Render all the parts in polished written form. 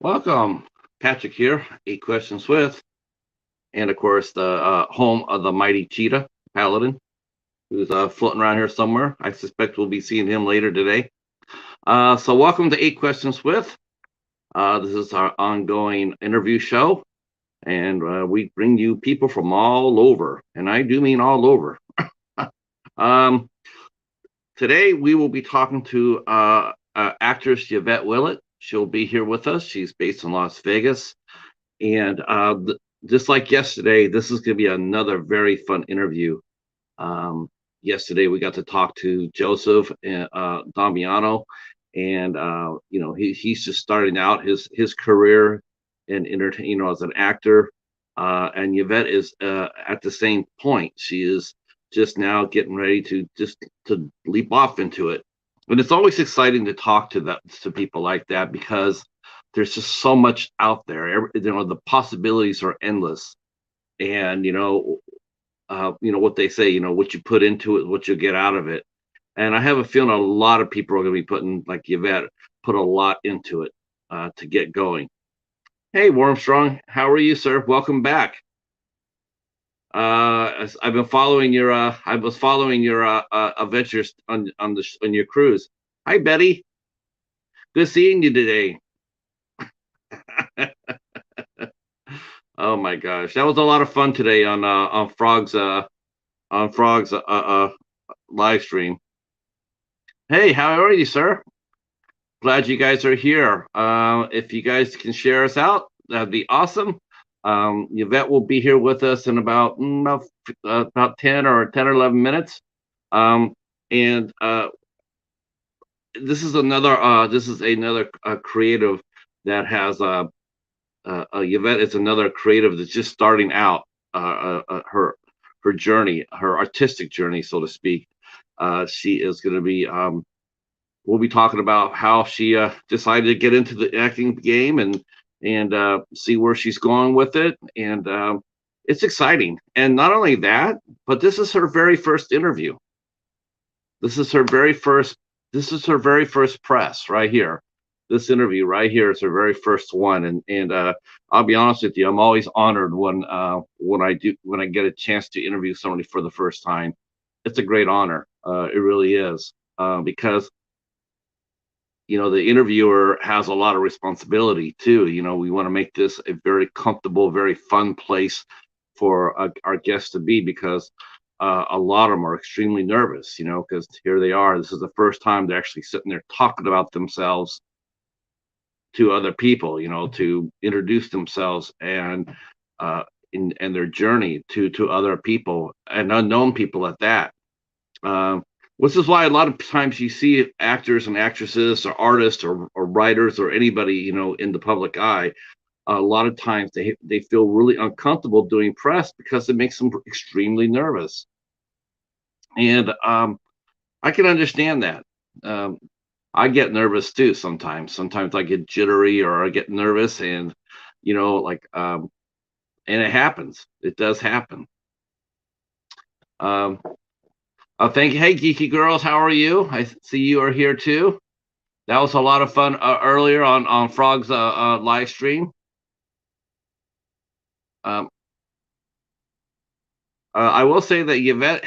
Welcome, Patrick here, Eight Questions With, and of course the home of the mighty Cheetah, Paladin, who's floating around here somewhere. I suspect we'll be seeing him later today. So welcome to Eight Questions With. This is our ongoing interview show, and we bring you people from all over, and I do mean all over. um, Today we will be talking to actress Yvette Willit. She'll be here with us. She's based in Las Vegas. And just like yesterday, this is going to be another very fun interview. Yesterday, we got to talk to Joseph Damiano, and he's just starting out his career in entertain, as an actor. And Yvette is at the same point. She is just now getting ready to leap off into it. And it's always exciting to talk to people like that because there's just so much out there. The possibilities are endless, and what they say. What you put into it, what you get out of it. And I have a feeling a lot of people are going to be putting, like Yvette, put a lot into it to get going. Hey, Warmstrong, how are you, sir? Welcome back. I've been following your. I was following your adventures on your cruise. Hi, Betty. Good seeing you today. Oh my gosh, that was a lot of fun today on Frog's live stream. Hey, how are you, sir? Glad you guys are here. If you guys can share us out, that'd be awesome. Yvette will be here with us in about 10 or 11 minutes. Um, and this is another creative that has Yvette is another creative that's just starting out her journey, her artistic journey, so to speak. She is going to be. We'll be talking about how she decided to get into the acting game and see where she's going with it. And it's exciting. And not only that, but this is her very first interview. This is her very first. This is her very first press right here. This interview right here is her very first one. And I'll be honest with you, I'm always honored when I get a chance to interview somebody for the first time. It's a great honor. It really is because the interviewer has a lot of responsibility too. We want to make this a very comfortable, very fun place for our guests to be because a lot of them are extremely nervous, because here they are. This is the first time they're actually sitting there talking about themselves to other people, to introduce themselves and their journey to other people and unknown people at that. Um, which is why a lot of times you see actors and actresses or artists or writers or anybody in the public eye. A lot of times they feel really uncomfortable doing press because it makes them extremely nervous, and I can understand that. Um, I get nervous too sometimes. Sometimes I get jittery or I get nervous, and like and it happens. It does happen. Um, Thank you. Hey, geeky girls, how are you? I see you are here too. That was a lot of fun earlier on Frog's live stream. Um, I will say that Yvette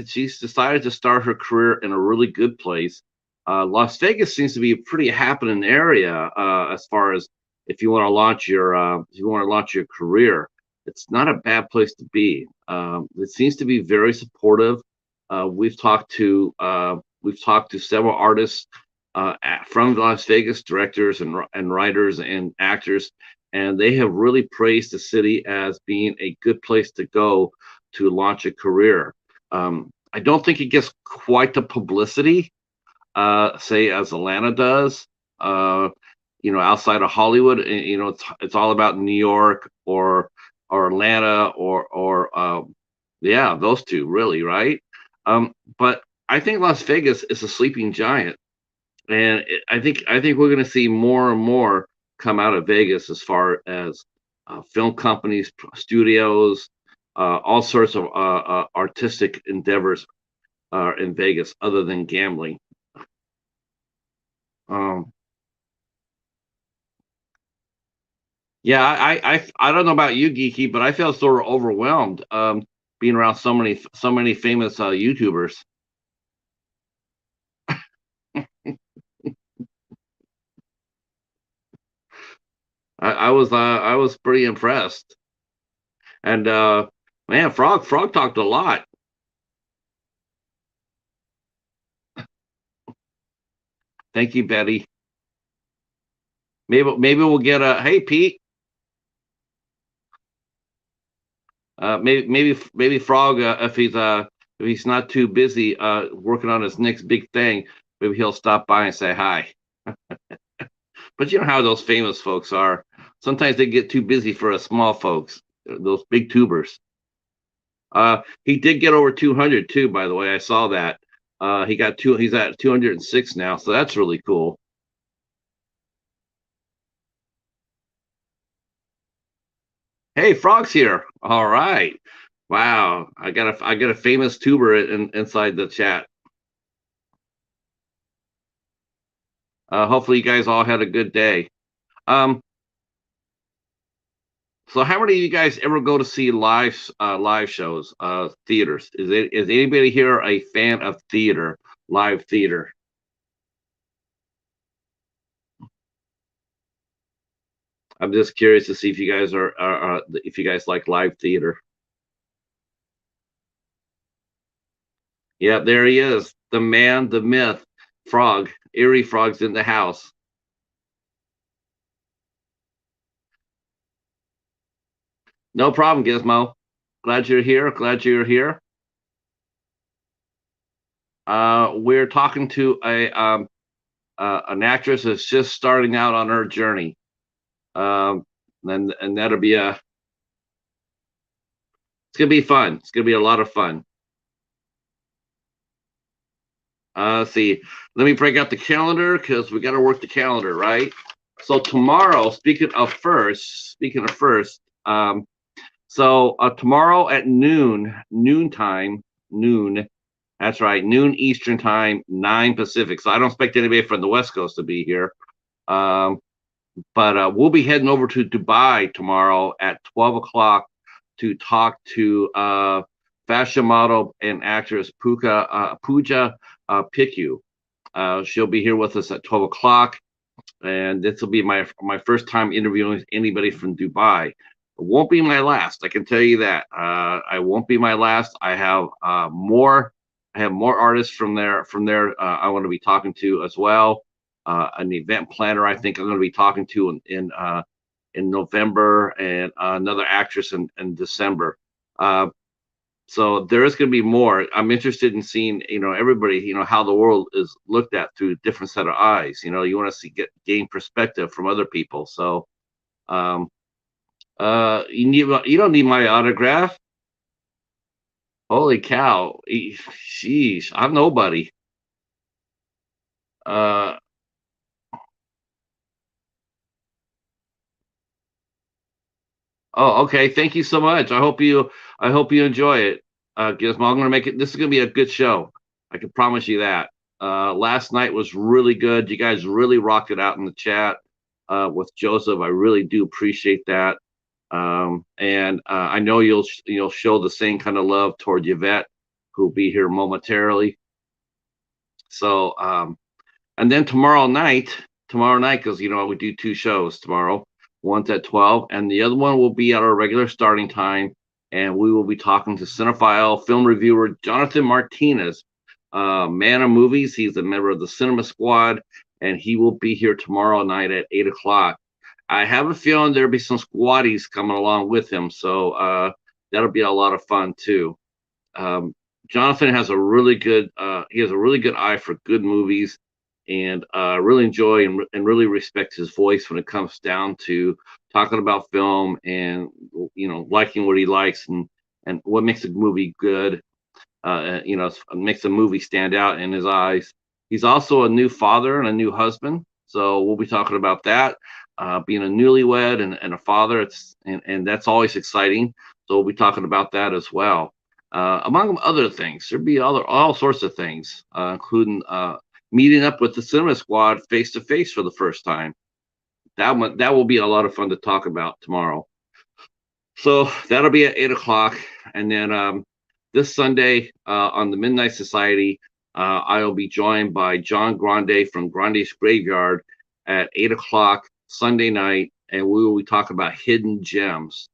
she's decided to start her career in a really good place. Las Vegas seems to be a pretty happening area as far as if you want to launch your career. It's not a bad place to be. It seems to be very supportive. We've talked to several artists from Las Vegas, directors and writers and actors, and they have really praised the city as being a good place to go to launch a career. I don't think it gets quite the publicity, say as Atlanta does. Outside of Hollywood, it's all about New York or Atlanta or yeah, those two really, right? But I think Las Vegas is a sleeping giant, and I think we're going to see more and more come out of Vegas as far as film companies, studios, all sorts of artistic endeavors in Vegas, other than gambling. Um, Yeah, I don't know about you, Geeky, but I felt sort of overwhelmed being around so many famous YouTubers. I was pretty impressed, and man, Frog talked a lot. Thank you, Betty. Maybe we'll get a hey Pete. Maybe Frog if he's not too busy working on his next big thing, maybe he'll stop by and say hi. But you know how those famous folks are. Sometimes they get too busy for us small folks, those big tubers. He did get over 200 too, by the way. I saw that. He's at 206 now, so that's really cool. Hey, Frog's here. All right. Wow. I got a famous tuber inside the chat. Hopefully you guys all had a good day. Um, so how many of you guys ever go to see live shows, theaters? Is anybody here a fan of theater, live theater? I'm just curious to see if you guys if you guys like live theater. Yeah, there he is, the man, the myth, Frog. Eerie Frog's in the house. No problem, Gizmo. Glad you're here. Glad you're here. We're talking to a an actress that's just starting out on her journey. Um, and that'll be a it's gonna be fun. It's gonna be a lot of fun. Let's see. Let me break out the calendar because we got to work the calendar, right? So tomorrow, speaking of first, so tomorrow at noontime, noon. That's right, noon Eastern time, 9 Pacific. So I don't expect anybody from the West Coast to be here. Um, but we'll be heading over to Dubai tomorrow at 12 o'clock to talk to fashion model and actress Pooja Piku. She'll be here with us at 12 o'clock, and this will be my first time interviewing anybody from Dubai. It won't be my last, I can tell you that. I won't be my last. I have more. I have more artists from there. I want to be talking to as well. An event planner, I think I'm going to be talking to in November, and another actress in December. Uh, so there is going to be more. I'm interested in seeing, everybody, how the world is looked at through a different set of eyes. You want to gain perspective from other people. So, um, you don't need my autograph. Holy cow! Sheesh, I'm nobody. Uh, oh, okay. Thank you so much. I hope you enjoy it. Gizmo, I'm gonna make it. This is gonna be a good show. I can promise you that. Last night was really good. You guys really rocked it out in the chat with Joseph. I really do appreciate that. And I know you'll show the same kind of love toward Yvette, who'll be here momentarily. So, and then tomorrow night, because we do two shows tomorrow. One's at 12, and the other one will be at our regular starting time. And we will be talking to cinephile film reviewer Jonathan Martinez, man of movies. He's a member of the Cinema Squad, and he will be here tomorrow night at 8 o'clock. I have a feeling there'll be some squaddies coming along with him, so that'll be a lot of fun too. Um, Jonathan has a really good eye for good movies, and really enjoy and really respect his voice when it comes down to talking about film, and liking what he likes, and what makes a movie good. Makes a movie stand out in his eyes. He's also a new father and a new husband, so we'll be talking about that. Being a newlywed and a father, and that's always exciting. So we'll be talking about that as well, among other things. There'll be all sorts of things, including meeting up with the Cinema Squad face to face for the first time. that will be a lot of fun to talk about tomorrow. So that'll be at 8 o'clock, and then this Sunday on the Midnight Society, I'll be joined by John Grande from Grande's Graveyard at 8 o'clock Sunday night, and we will be talking about hidden gems,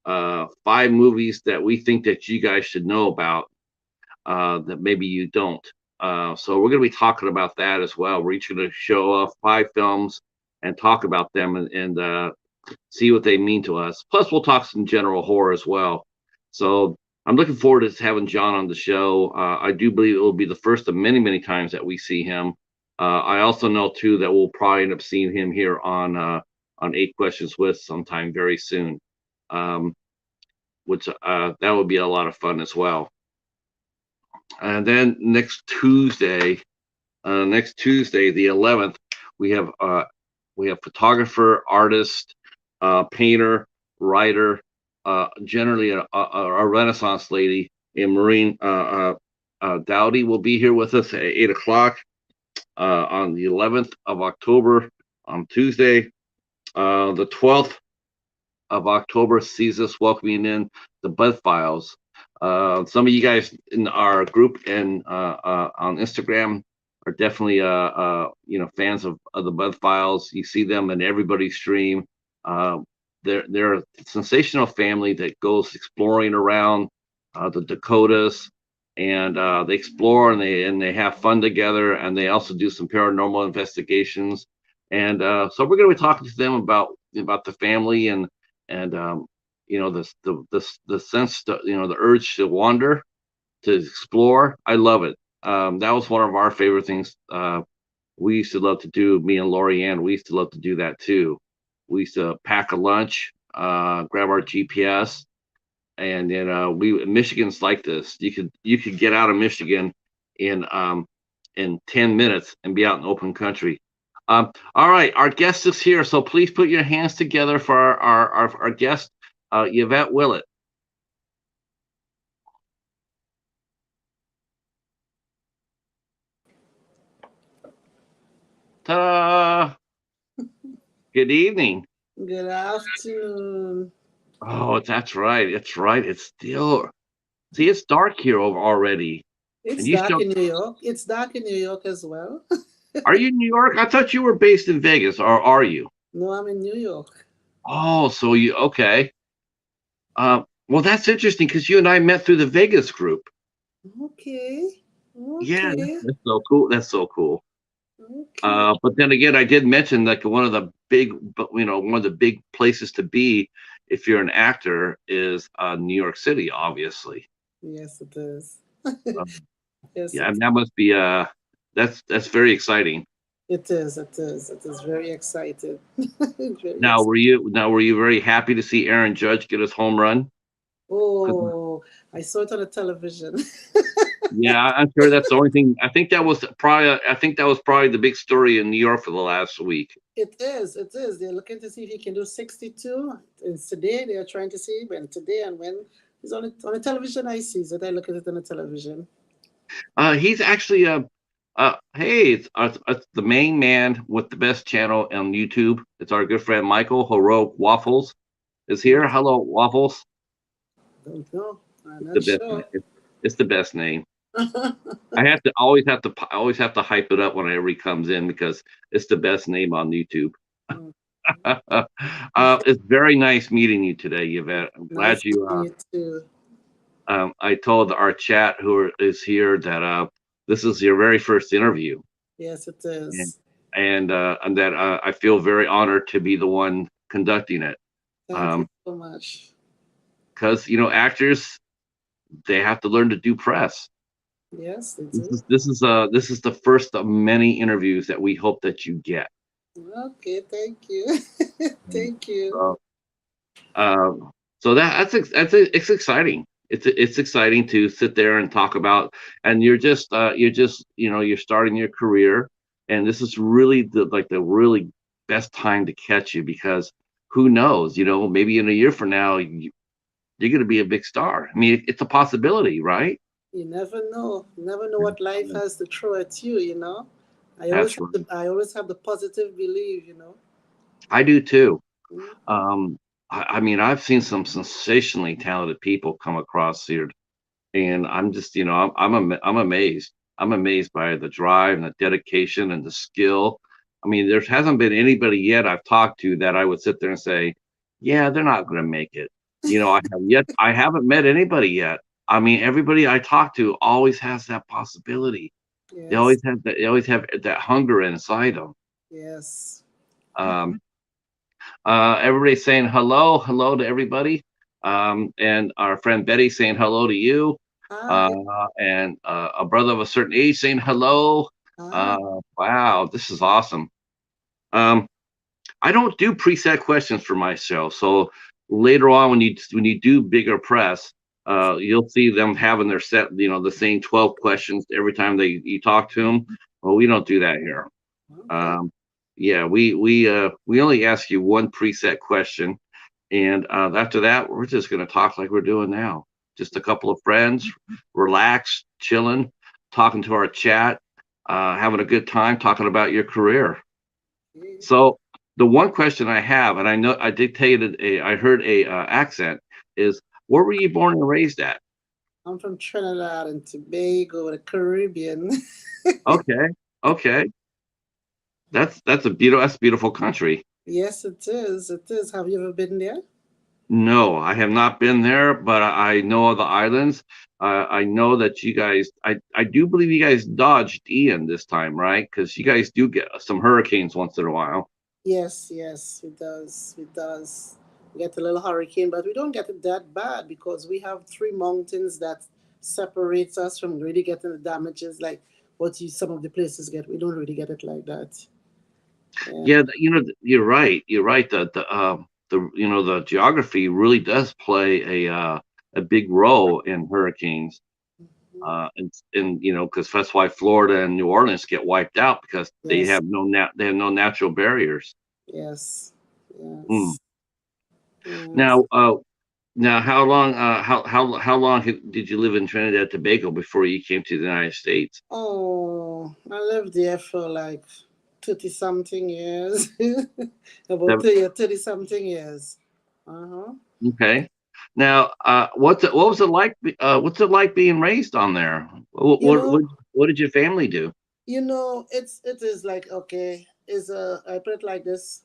5 movies that we think that you guys should know about that maybe you don't. So we're going to be talking about that as well. We're each going to show off 5 films and talk about them and see what they mean to us. Plus, we'll talk some general horror as well. So I'm looking forward to having John on the show. I do believe it will be the first of many, many times that we see him. I also know too that we'll probably end up seeing him here on 8 Questions with sometime very soon, which that would be a lot of fun as well. And then next Tuesday, the 11th, we have photographer, artist, painter, writer, generally a Renaissance lady, and Maureen Dowdy will be here with us at 8 o'clock on the 11th of October on Tuesday. The 12th of October sees us welcoming in the Bud Files. Some of you guys in our group and on Instagram are definitely fans of the Bud Files. You see them in everybody's stream. They're a sensational family that goes exploring around the Dakotas, and they explore and they have fun together, and they also do some paranormal investigations. And so we're going to be talking to them about the family and the sense to, the urge to wander, to explore. I love it. That was one of our favorite things. We used to love to do, me and Lori Ann, we used to love to do that too. We used to pack a lunch, grab our GPS, and then Michigan's like this. You could get out of Michigan in 10 minutes and be out in open country. All right, our guest is here, so please put your hands together for our guest, Yvette Willit. Ta-da! Good evening. Good afternoon. Oh, that's right. That's right. It's still, see, it's dark here over already, and It's you dark still. in New York. It's dark in New York as well. Are you in New York? I thought you were based in Vegas, or are you? No, I'm in New York. Oh, so you okay? Well, that's interesting because you and I met through the Vegas group. Okay. Yeah, Okay. that's so cool. That's so cool. Okay. But then again, I did mention like one of the big places to be if you're an actor is New York City, obviously. Yes, it is. Um, Yes, yeah, and that must be that's very exciting. it is. It is. It is very excited. Very Now, excited. were you very happy to see Aaron Judge get his home run? 'Cause, Oh, I saw it on the television. yeah, I'm sure that's the only thing. I think that was probably the big story in New York for the last week. It is. It is. They're looking to see if he can do 62. It's today. They are trying to see when today and when he's on the television. I see. So they look at it on the television. He's actually hey, it's the main man with the best channel on YouTube. It's our good friend Michael Heroic Waffles is here. Hello, Waffles. Don't know. I'm The not best. sure. It's the best name. Thank I always have to hype it up whenever he comes in because it's the best name on YouTube. It's very nice meeting you today, Yvette. I'm glad Nice you. meeting you too. I told our chat is here that this is your very first interview, Yes, it and is. and that I feel very honored to be the one conducting it. Thank you so much. Because actors, they have to learn to do press. Yes, they do. This is the first of many interviews that we hope that you get. Okay, thank you. Thank you. So, so it's exciting. It's exciting to sit there and talk about, and you're starting your career, and this is really the really best time to catch you because who knows, maybe in a year from now you're going to be a big star. I mean, it's a possibility, right? You never know. You never know what life has to throw at you, you know. That's right. I always have the positive belief, you know. I do too. Mhm. Um, I mean, I've seen some sensationally talented people come across here, and I'm just, I'm amazed. I'm amazed by the drive and the dedication and the skill. I mean, there hasn't been anybody yet I've talked to that I would sit there and say, yeah, they're not going to make it. I haven't met anybody yet. I mean, everybody I talk to always has that possibility. Yes. They always have that hunger inside them. Yes. Um, Everybody's saying hello to everybody. And our friend Betty saying hello to you. Hi. And a brother of a certain age saying hello. Hi. Wow, this is awesome. Um, I don't do preset questions for my show, so later on when you do bigger press, you'll see them having their set, the same 12 questions every time you talk to them. Well, we don't do that here. Okay. Um, yeah, we only ask you one preset question, and after that, we're just going to talk like we're doing now. Just a couple of friends, relaxed, chilling, talking to our chat, having a good time, talking about your career. Okay. So the one question I have, and I know I heard a accent, is where were you born and raised at? I'm from Trinidad and Tobago, the Caribbean. Okay, okay, that's a beautiful country. Yes, it is. It is. Have you ever been there? No, I have not been there, but I know of the islands. I know that you guys, I do believe you guys dodged Ian this time, right? Because you guys do get some hurricanes once in a while. Yes, yes, it does. It does. We get a little hurricane, but we don't get it that bad because we have three mountains that separates us from really getting the damages like what some of the places get. We don't really get it like that. Yeah. Yeah, you're right. You're right. The geography really does play a big role in hurricanes. Mhm. And because that's why Florida and New Orleans get wiped out because Yes, they have no natural barriers. yes, Mm. yes, yes. Now, how long did you live in Trinidad and Tobago before you came to the United States? Oh, I lived there for like 30 something years. About Seven- 30 something years. Uh-huh. Okay. Now, what was it like? What's it like being raised on there? What You what know, what, what did your family do? it is like okay, is a I put it like this.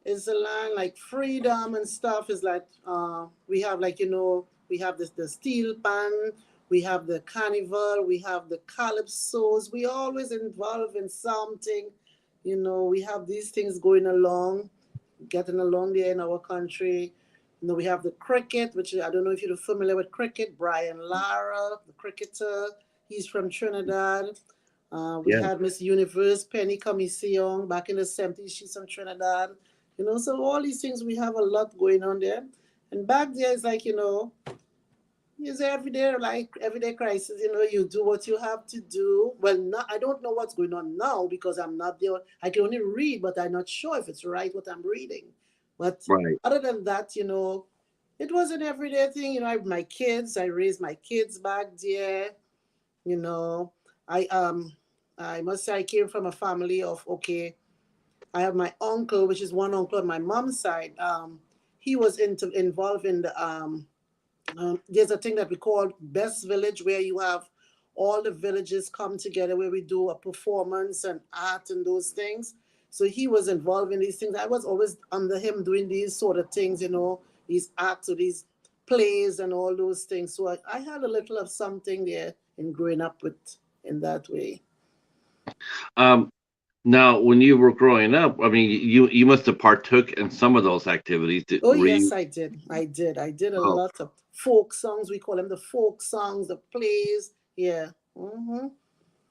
It's a line like freedom and stuff is like we have like we have this the steel pan, we have the carnival, we have the calypsos. We always involved in something. We have these things going along, getting along there in our country. We have the cricket, which I don't know if you're familiar with cricket. Brian Lara, the cricketer, he's from Trinidad. We Yeah. had Miss Universe, Penny Commission, back in the 70s. She's from Trinidad. So all these things, we have a lot going on there. And back there, it's like, it's everyday, like everyday crisis. You do what you have to do. Well, not, I don't know what's going on now because I'm not there. I can only read, but I'm not sure if it's right what I'm reading. But Right. other than that, it was an everyday thing. My kids, I raised my kids back there. You know, I I must say I came from a family of okay. I have my uncle, which is one uncle on my mom's side. He was involved in the there's a thing that we call Best Village, where you have all the villages come together, where we do a performance and art and those things. So he was involved in these things. I was always under him doing these sort of things, these acts or these plays and all those things. So I had a little of something there in growing up with in that way. Um, Now, when you were growing up, I mean, you must have partook in some of those activities. Oh Were yes, you? I did. I did. I did a Oh, lot of folk songs. We call them the folk songs, the plays. Yeah.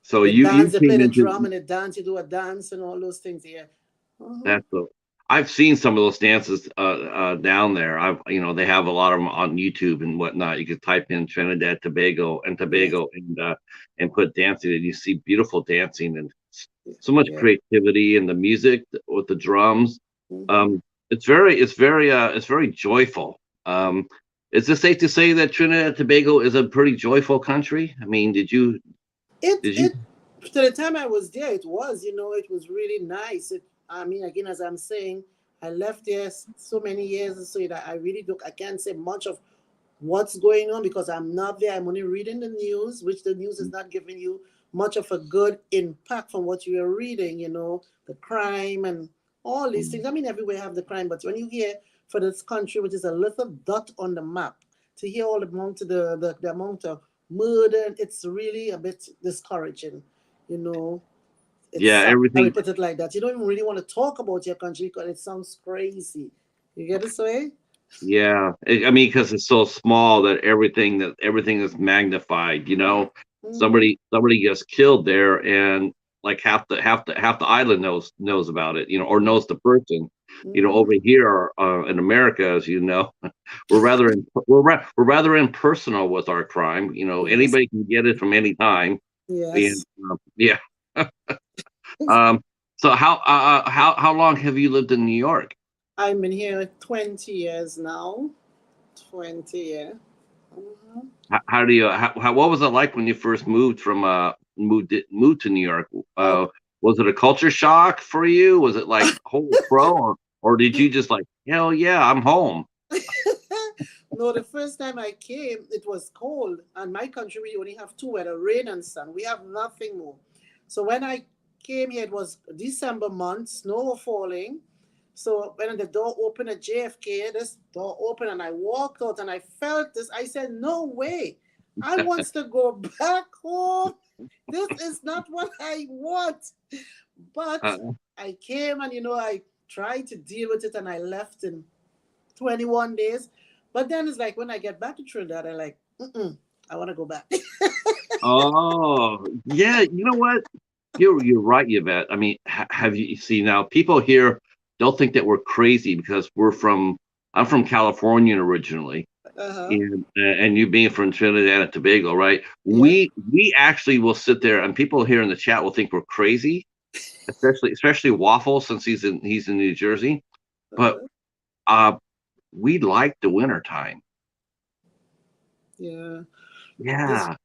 so The you dance, they play came the into drum and the dance, you do a dance and all those things. Yeah. that. So I've seen some of those dances down there. They have a lot of them on YouTube and whatnot. You could type in Trinidad, Yes. Tobago, and put dancing, and you see beautiful dancing and so much Yeah. creativity and the music with the drums. Mm-hmm. Um, it's very joyful. Is it safe to say that Trinidad and Tobago is a pretty joyful country? I mean, It did you? it to the time I was there, it was it was really nice. I mean, again, as I'm saying, I left there so many years, so that I really don't, I can't say much of what's going on because I'm not there. I'm only reading the news, which the news is not giving you much of a good impact from what you are reading, the crime and all these things. I mean, everywhere have the crime, but when you hear for this country, which is a little dot on the map, to hear all the amount of the amount of murder, it's really a bit discouraging, you know. It's Yeah, sad. I everything. would put it like that. You don't even really want to talk about your country because it sounds crazy. You get this way? Yeah, I mean, because it's so small that everything is magnified. Mm-hmm. Somebody gets killed there, and like half the island knows about it. Or knows the person. Mm-hmm. Over here in America, as you know, we're rather impersonal with our crime. Yes. Anybody can get it from any time, and Yes. yeah. Um. So how long have you lived in New York? I've been here 20 years now. 20 years. Mhm. How do you what was it like when you first moved to New York? Oh, Was it a culture shock for you? Was it like holy crow, or did you just like hell yeah, I'm home? no, the first time I came, it was cold. And my country, we only have two weather, rain and sun. We have nothing more. So when I came here, it was December month, snow falling. So when the door opened at JFK, this door opened and I walked out and I felt this. I said, no way. I want to go back home. This is not what I want. But Uh, I came and, I tried to deal with it and I left in 21 days. But then it's like when I get back to Trinidad, I like, I want to go back. oh yeah, you know what? You're right, Yvette. I mean, have you see now? People here don't think that we're crazy because I'm from California originally, Uh-huh. and you being from Trinidad and Tobago, right? Yeah. We actually will sit there, and people here in the chat will think we're crazy, especially Waffle since he's in New Jersey. But Uh-huh. uh, we like the winter time. Yeah. This Yeah,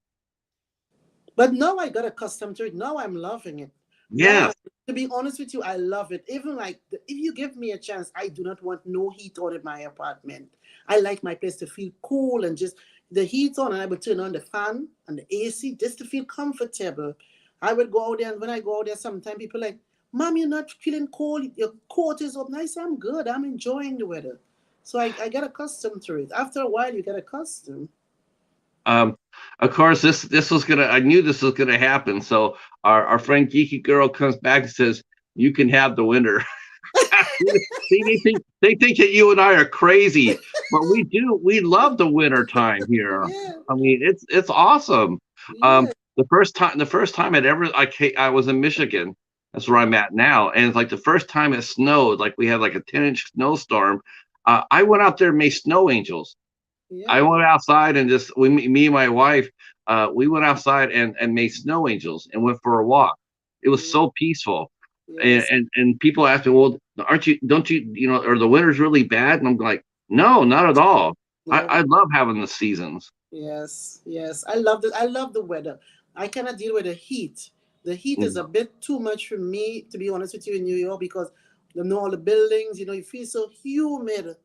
But now I got accustomed to it. Now I'm loving it. yeah. To be honest with you, I love it. Even like if you give me a chance, I do not want no heat on in my apartment. I like my place to feel cool and just the heat on, and I would turn on the fan and the AC just to feel comfortable. I would go out there, and when I go out there, sometimes people like, "Mom, you're not feeling cold. Your coat is up." Nice. I'm good. I'm enjoying the weather. So I get accustomed to it. After a while, you get accustomed. Um, of course, this was gonna. I knew this was gonna happen. So our friend Geeky Girl comes back and says, "You can have the winter." They think that you and I are crazy, but we do. We love the winter time here. Yeah. I mean, it's awesome. Yeah. The first time I was in Michigan. That's where I'm at now, and it's like the first time it snowed. Like we had like a 10-inch snowstorm. I went out there and made snow angels. I Yeah. went outside and me and my wife, we went outside and made snow angels and went for a walk. It was Yeah. so peaceful. And, Yes. and and people ask me, well, don't you are the winters really bad? And I'm like, no, not at all. No. I love having the seasons. Yes. Yes. I love the weather. I cannot deal with the heat. The heat is Mm. a bit too much for me, to be honest with you, in New York because all the buildings, you feel so humid.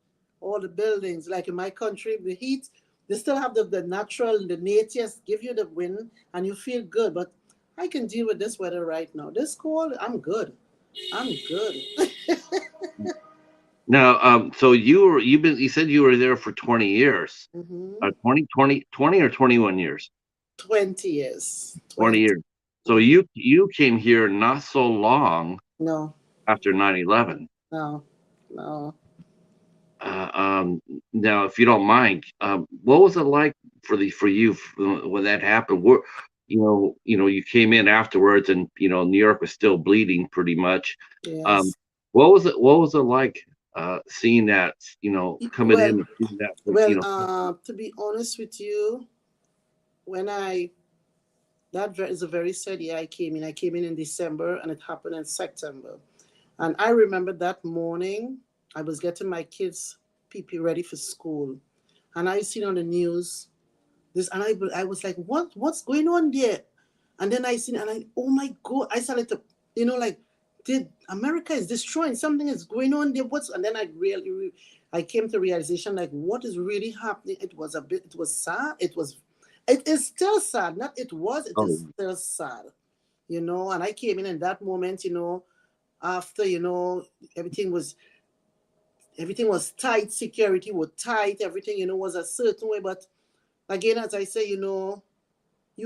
All the buildings, like in my country, the heat, they still have the natural, the natures give you the wind and you feel good. But I can deal with this weather right now. This cold, I'm good. I'm good. Now, so you said you were there for 20 years, hmm 20 or 21 years, 20 years. 20 20. years. So hmm you came here not so long No, after 9/11. no, no. Uh, um, Now, if you don't mind, what was it like for you when that happened? You came in afterwards, and New York was still bleeding pretty much. Um, Yes. what was it like seeing that? Coming in Well, and seeing that. to be honest with you, when is a very sad year I came in. I came in December and it happened in September. And I remember that morning, I was getting my kids' PP ready for school. And I seen on the news this, and I was like, what's going on there? And then I seen, and oh my God, I started to, like did America is destroying, something is going on there. And then I came to realization like what is really happening. It was sad. It is still sad. Not it was, it Oh, is still sad. And I came in that moment, after, everything was everything was tight, security was tight, everything, was a certain way. But again, as I say, you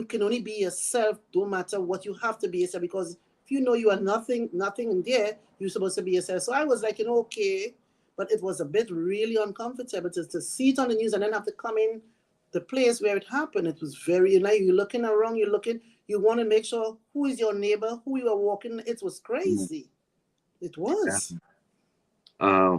can only be yourself, no matter what. You have to be yourself, because if you know you are nothing in there, you're supposed to be yourself. So I was like, okay, but it was a bit really uncomfortable to see it on the news and then have to come in the place where it happened. It was very, you're looking around, you want to make sure who is your neighbor, who you are walking. It was mm, crazy. It yeah. was. Uh,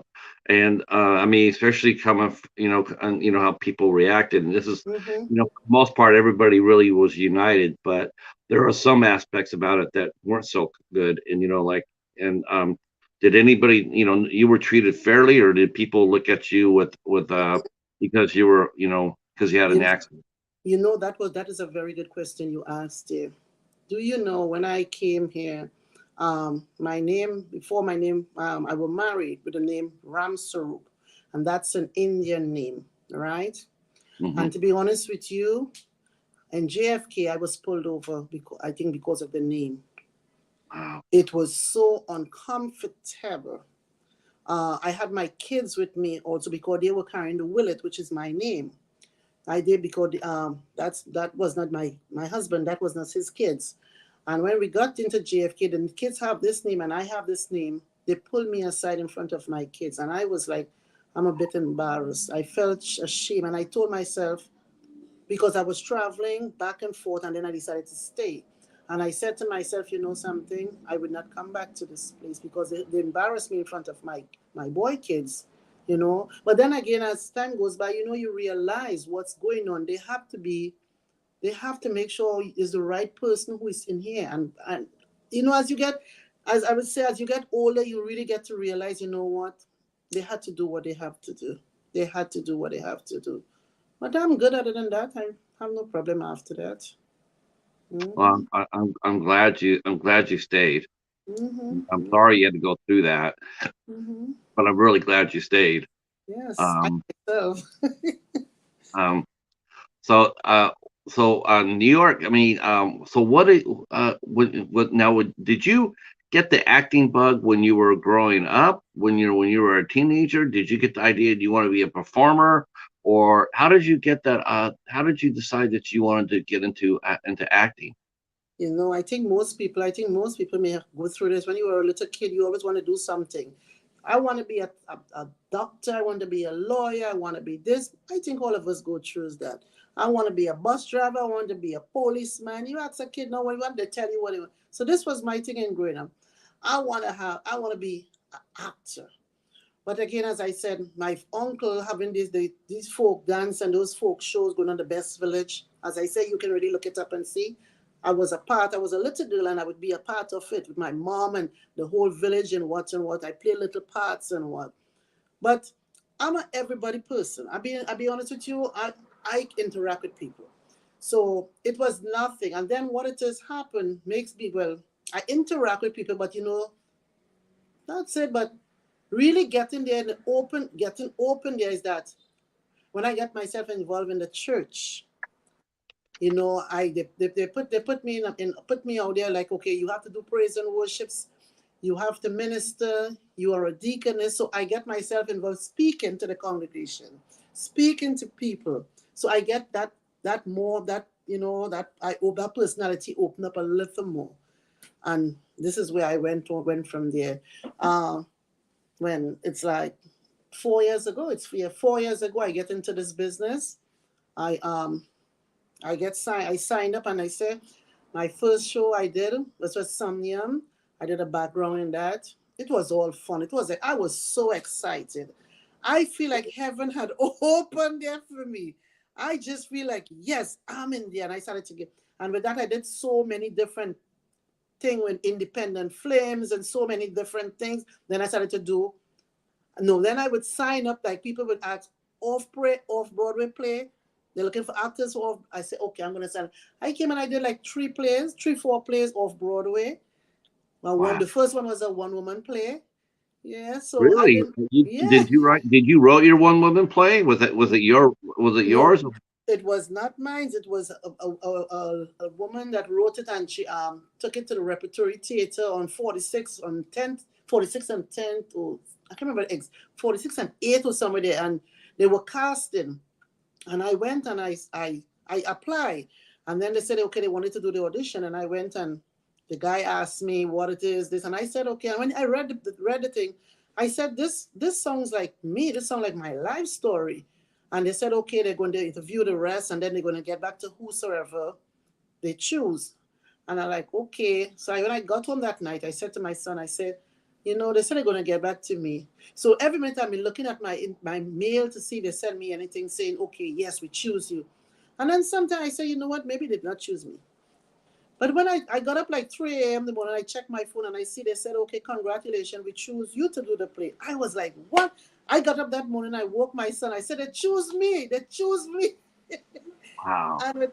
and I mean, especially coming, and how people reacted. And this is, Mm-hmm. for the most part, everybody really was united, but there are some aspects about it that weren't so good. And and did anybody, you were treated fairly, or did people look at you with because you were, because you had an You, accent? that is a very good question you asked there. Do you know when I came here, before my name, I was married with the name Ram Sarup, and that's an Indian name, right? Hmm. And to be honest with you, in JFK, I was pulled over because I think because of the name. Wow. It was so uncomfortable. I had my kids with me also because they were carrying the Willet, which is my name. I did because that was not my husband. That was not his kids. And when we got into JFK, the kids have this name and I have this name. They pulled me aside in front of my kids, and I was like, I'm a bit embarrassed. I felt ashamed, and I told myself, because I was traveling back and forth, and then I decided to stay. And I said to myself, you know something, I would not come back to this place because they embarrassed me in front of my boy kids, But then again, as time goes by, you realize what's going on. They have to make sure it's the right person who is in here. And as you get, as I would say, as you get older, you really get to realize, you know what, they had to do what they have to do. They had to do what they have to do. But I'm good other than that. I have no problem after that. Well, Mm-hmm. I'm glad you stayed. I'm Mm-hmm. sorry you had to go through that, Mm-hmm. but I'm really glad you stayed. Yes, I Um, myself. um, So, New York. I mean, so did you get the acting bug when you were growing up? When you were a teenager, did you get the idea do you want to be a performer, or how did you get that? How did you decide that you wanted to get into acting? I think most people may go through this. When you were a little kid, you always want to do something. I want to be a doctor. I want to be a lawyer. I want to be this. I think all of us go through that. I want to be a bus driver. I want to be a policeman. You ask a kid now what you want, they tell you what they want. So this was my thing in growing up. I want to be an actor. But again, as I said, my uncle having these folk dance and those folk shows going on the Best Village. As I say, you can really look it up and see. I was a little girl and I would be a part of it with my mom and the whole village and what and what. I play little parts and what. But I'm a everybody person. I'll be honest with you, I interact with people. So it was nothing. And then what it has happened makes me, well, I interact with people, but that's it. But really getting there and getting open there is that when I got myself involved in the church, they put me put me out there like, okay, you have to do praise and worships, you have to minister, you are a deaconess. So I get myself involved speaking to the congregation, speaking to people. So I get that more that that personality open up a little more. And this is where I went from there. Uh, when it's like 4 years ago. It's 4 years ago. I get into this business. I I signed up and I said my first show I did was with Somnium. I did a background in that. It was all fun. It was like I was so excited. I feel like heaven had opened there for me. I just feel like yes, I'm in there, and I started to get. And with that, I did so many different things with Independent Flames and so many different things. Then I started to do no, then I would sign up, like people would ask off Broadway play. They're looking for actors off. I say, okay, I'm gonna sign. I came and I did like 4 plays off Broadway. Wow. The first one was a one-woman play. Yeah, so I've Really? been, yeah. Did you write? Did you wrote your one woman play? Was it No, yours? it was not mine. It was a woman that wrote it, and she took it to the repertory theater on 46 on 10th, 46 and 10th, or I can't remember 46 and 8 or somewhere there, and they were casting, and I went and I applied, and then they said okay they wanted to do the audition, and I went and the guy asked me what it is this, and I said okay, and when I read the thing, I said this sounds like me, this sounds like my life story, and they said okay they're going to interview the rest, and then they're going to get back to whosoever they choose. And I'm like, okay. So when I got home that night, I said to my son, I said, you know, they said they're going to get back to me. So every minute I've been looking at my mail to see if they send me anything saying, okay, yes, we choose you. And then sometimes I say, you know what, maybe they did not choose me. But when I got up like 3 a.m. in the morning, I checked my phone and I see they said, okay, congratulations, we choose you to do the play. I was like, what? I got up that morning, I woke my son, I said, they choose me, they choose me. Wow. And with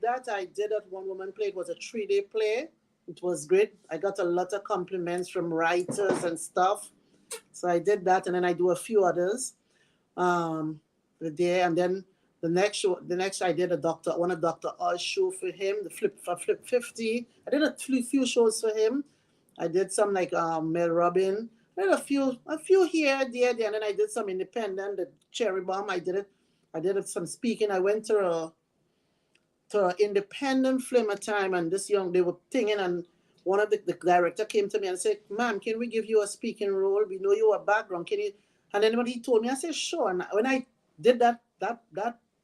that, I did that one woman play. It was a 3-day play. It was great. I got a lot of compliments from writers and stuff. So I did that, and then I do a few others. There, and then the next I did one of Dr. Oz show for him, the Flip 50. I did a few shows for him. I did some like Mel Robin. I did a few here, there, and then I did some independent. The CherryBomb. I did some speaking. I went to an independent film at time, and they were singing, and one of the director came to me and said, ma'am, can we give you a speaking role? We know you are background. Can you? And then when he told me, I said, sure. And when I did that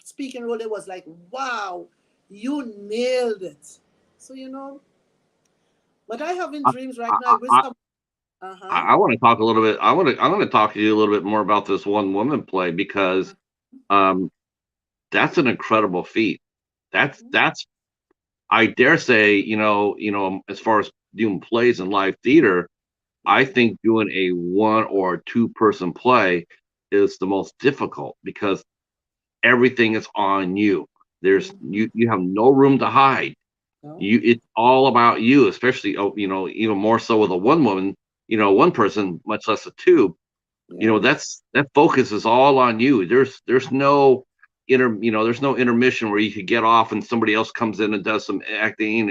speaking role, it was like, wow, you nailed it. So, but I having I dreams right I now. I wish I, some, uh-huh. I want to talk a little bit. I want to talk to you a little bit more about this one woman play because um that's an incredible feat. That's I dare say, as far as doing plays in live theater, I think doing a one or two person play is the most difficult because everything is on you. You have no room to hide. No? It's all about you, especially even more so with a one woman, one person, much less a two. Yeah. That focus is all on you. There's no there's no intermission where you could get off and somebody else comes in and does some acting,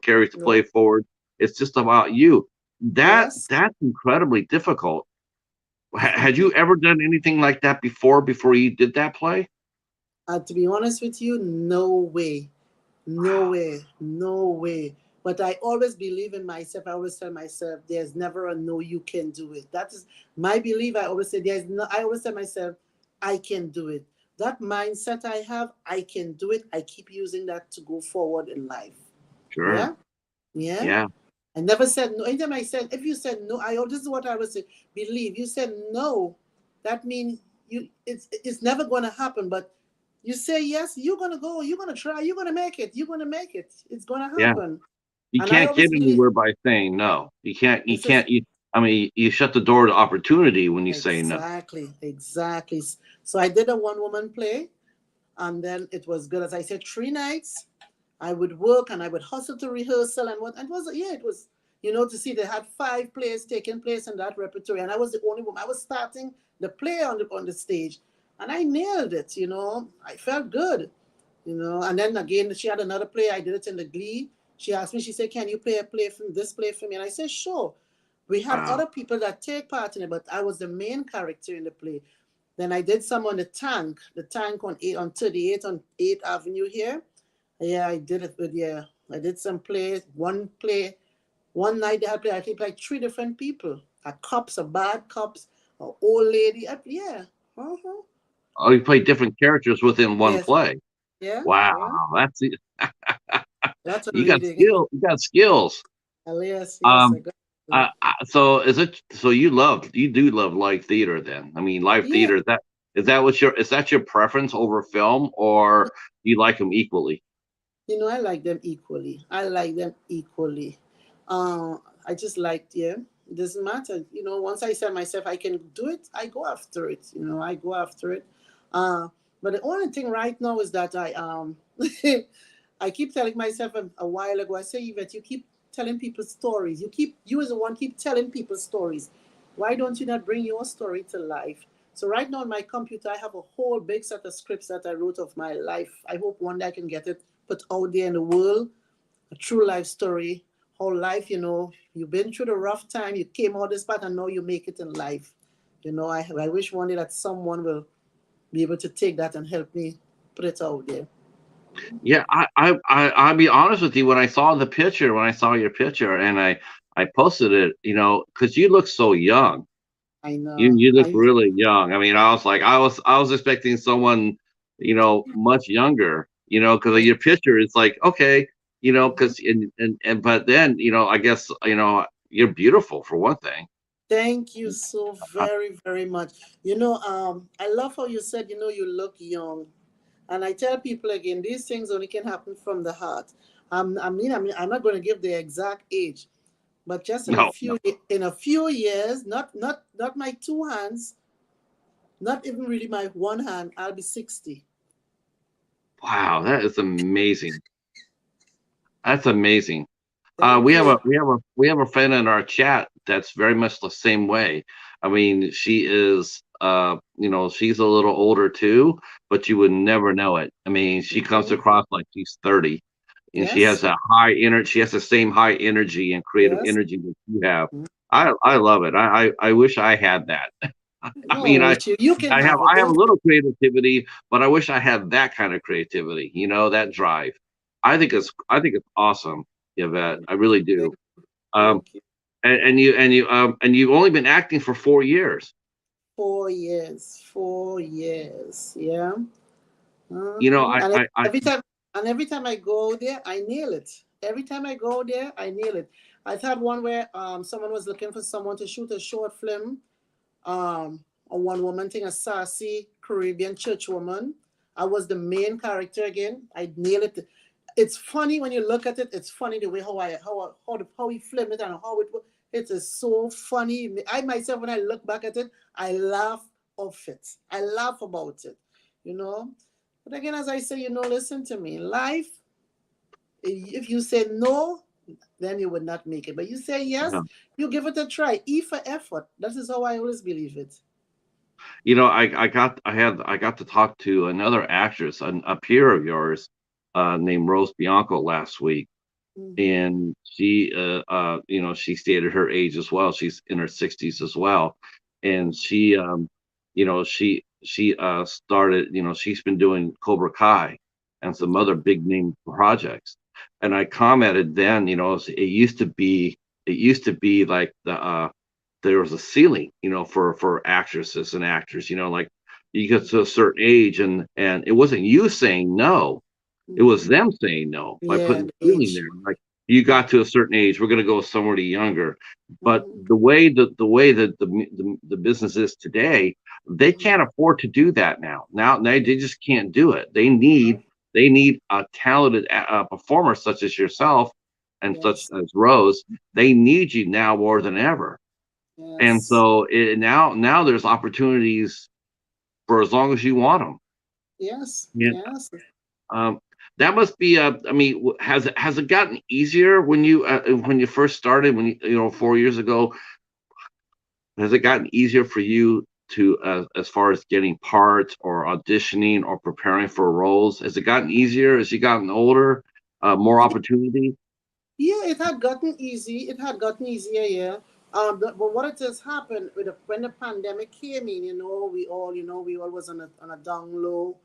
carries the play No. forward. It's just about you. Yes. That's incredibly difficult. Had you ever done anything like that before you did that play? To be honest with you, no way. No Wow. way, no way. But I always believe in myself. I always tell myself, there's never a no, you can do it. That is my belief. I always say, I always tell myself, I can do it. That mindset I have, I can do it. I keep using that to go forward in life. Sure. Yeah, yeah. Yeah. I never said no. Anytime I said, if you said no, this is what I would say. Believe you said no, that means it's never going to happen. But you say yes, you're gonna go, you're gonna try, you're gonna make it, you're gonna make it. It's gonna Yeah. happen. You And I can't get always believe anywhere by saying no. You it's just can't, I mean, you shut the door to opportunity when you say no. exactly. So I did a one woman play, and then it was good. As I said, 3 nights. I would work and I would hustle to rehearsal and it was it was to see they had 5 plays taking place in that repertory, and I was the only woman. I was starting the play on the stage, and I nailed it. I felt good. And then again she had another play. I did it in the Glee. She asked me. She said, "Can you play a play from this play for me?" And I said, "Sure." We had Wow. other people that take part in it, but I was the main character in the play. Then I did some on the tank on 38 on 8th Avenue here. Yeah, I did it with I did some plays. One night I played like 3 different people. A cops, a bad cops, a old lady. Yeah. Uh-huh. Oh, you play different characters within one Yes. play. Yeah. Wow. Yeah. That's it. That's a You got reading. skill. You got skills. Yes, I Um, got it. so you do love live theater then? I mean, live Yeah. theater, is that your preference over film, or do you like them equally? I like them equally. I like them equally. I just liked, yeah. It doesn't matter. Once I said myself I can do it, I go after it. I go after it. Uh, but the only thing right now is that I I keep telling myself a while ago, I say, Yvette, you keep telling people stories. You as the one keep telling people stories. Why don't you not bring your story to life? So right now on my computer, I have a whole big set of scripts that I wrote of my life. I hope one day I can get it put out there in the world, a true life story. Whole life, you've been through the rough time, you came out this part, and now you make it in life. I wish one day that someone will be able to take that and help me put it out there. Yeah, I'll be honest with you. When I saw the picture, when I saw your picture, and I posted it, because you look so young. I You know. you look I know. really young. I mean, I was like, I was expecting someone, much younger. Because Yeah. your picture is like, okay, Mhm. because and but then, I guess, you're beautiful for one thing. Thank you so very, very much. I love how you said, you look young. And I tell people again, these things only can happen from the heart. I'm not going to give the exact age, but just No, no. in a few years, not my two hands, not even really my one hand, I'll be 60. Wow, that is amazing. That's amazing. Thank We have you. a friend in our chat that's very much the same way. I mean, she is, she's a little older too, but you would never know it. I mean, she comes Mhm. across like she's 30, and she has Yes, that high energy. She has the same high energy and creative yes. energy that you have. Mhm. I love it. I wish I had that. I No, mean, I which you can I have have it. I have a Don't. little creativity, but I wish I had that kind of creativity. That drive. I think it's awesome, Yvette. I really Thank, do. Um, thank you. and you've only been acting for 4 years. 4 years, 4 years. Yeah. You know, And I every time I go there, I nail it. Every time I go there, I nail it. I've had one where someone was looking for someone to shoot a short film on one woman thing, a sassy Caribbean church woman. I was the main character again. I nailed it. It's funny when you look at it. It's funny the way how we film it and how it is so funny. I myself, when I look back at it, I laugh of it. I laugh about it, you know. But again, as I say, listen to me. Life, if you say no, then you would not make it. But you say yes, no. you give it a try. E for effort. That is how I always believe it. I got to talk to another actress, a peer of yours, named Rose Bianco last week, Mm-hmm. and she stated her age as well. She's in her 60s as well, and she started. She's been doing Cobra Kai and some other Okay. big name projects. And I commented then, it used to be like there was a ceiling, for actresses and actors. Like you get to a certain age, and it wasn't you saying no, it was Mm-hmm. them saying no by Yeah, putting the the ceiling age. there. Like you got to a certain age, we're going to go with somebody younger. But Mm-hmm. the way that the business is today, they Mm-hmm. can't afford to do that now. Now they just can't do it. They No. need they need a talented performer such as yourself and such Yes. as Rose. They need you now more than ever. And Yes. so now there's opportunities for as long as you want them. Yes. Yeah. Yes. Um, that must be I mean, has it gotten easier when you first started, 4 years ago? Has it gotten easier for you to as far as getting parts or auditioning or preparing for roles? Has it gotten easier as you gotten older? More opportunity? Yeah, it had gotten easy. It had gotten easier, yeah. But what it has happened when the pandemic came in, we all was on a down low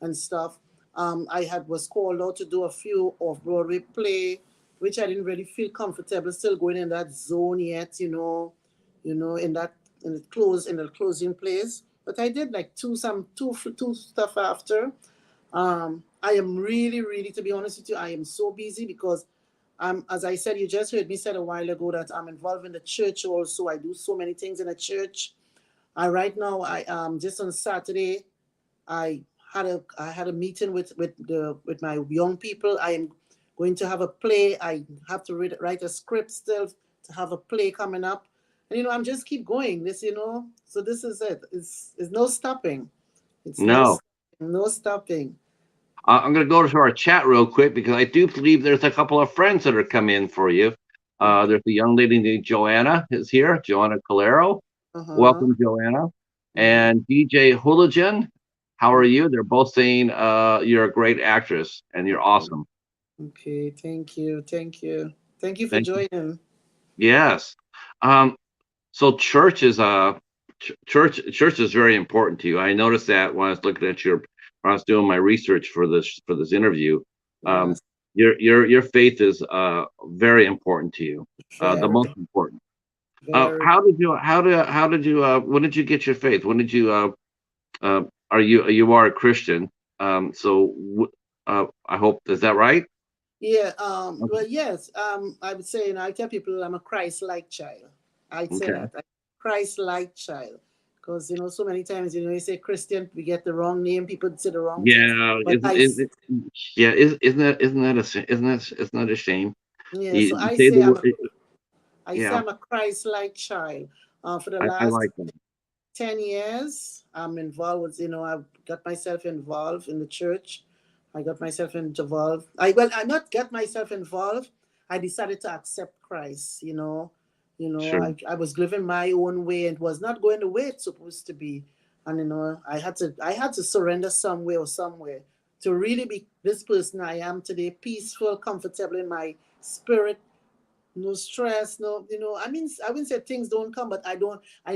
and stuff. I had was called out to do a few off Broadway play, which I didn't really feel comfortable still going in that zone yet, in that in the closing place. But I did like two stuff after. I am really, really, to be honest with you, I am so busy because as I said, you just heard me said a while ago that I'm involved in the church also. I do so many things in the church. Right now, I just on Saturday, I I had a meeting with my young people. I am going to have a play. I have to write a script still to have a play coming up, and I'm just keep going. So this is it. It's no stopping. It's No. no stopping. I'm going to go to our chat real quick because I do believe there's a couple of friends that are come in for you. Okay. There's a young lady named Joanna is here, Joanna Calero. Uh-huh. Welcome, Joanna. Mm-hmm. And DJ Hooligan, how are Mm-hmm. you? They're both saying you're a great actress and you're Okay. awesome. Okay. Thank you. Thank you. Thank you for Thank you. joining. Yes. Um, so church is very important to you. I noticed that when I was looking at when I was doing my research for this interview. Um, Yes. your faith is very important to you. The Very, most important. very. How did you when did you get your faith? When did you uh you are a Christian? I hope, is that right? Yeah. Okay. Well, yes. I would say, I tell people I'm a Christ-like child. I'd say Okay. that. Christ-like child. Because, so many times, you say Christian, we get the wrong name. People say the wrong things. Yeah, But yeah, isn't that isn't that a shame? yeah. You, So you I say say the I'm word, a, I say yeah, I'm a Christ-like child. For the I last like that. 10 years, I'm involved with, I've got myself involved in the church. I got myself involved. I not got myself involved. I decided to accept Christ, Sure. I was living my own way and it was not going the way it's supposed to be. And I had to surrender somewhere to really be this person I am today, peaceful, comfortable in my spirit, no stress, no, I wouldn't say things don't come, but I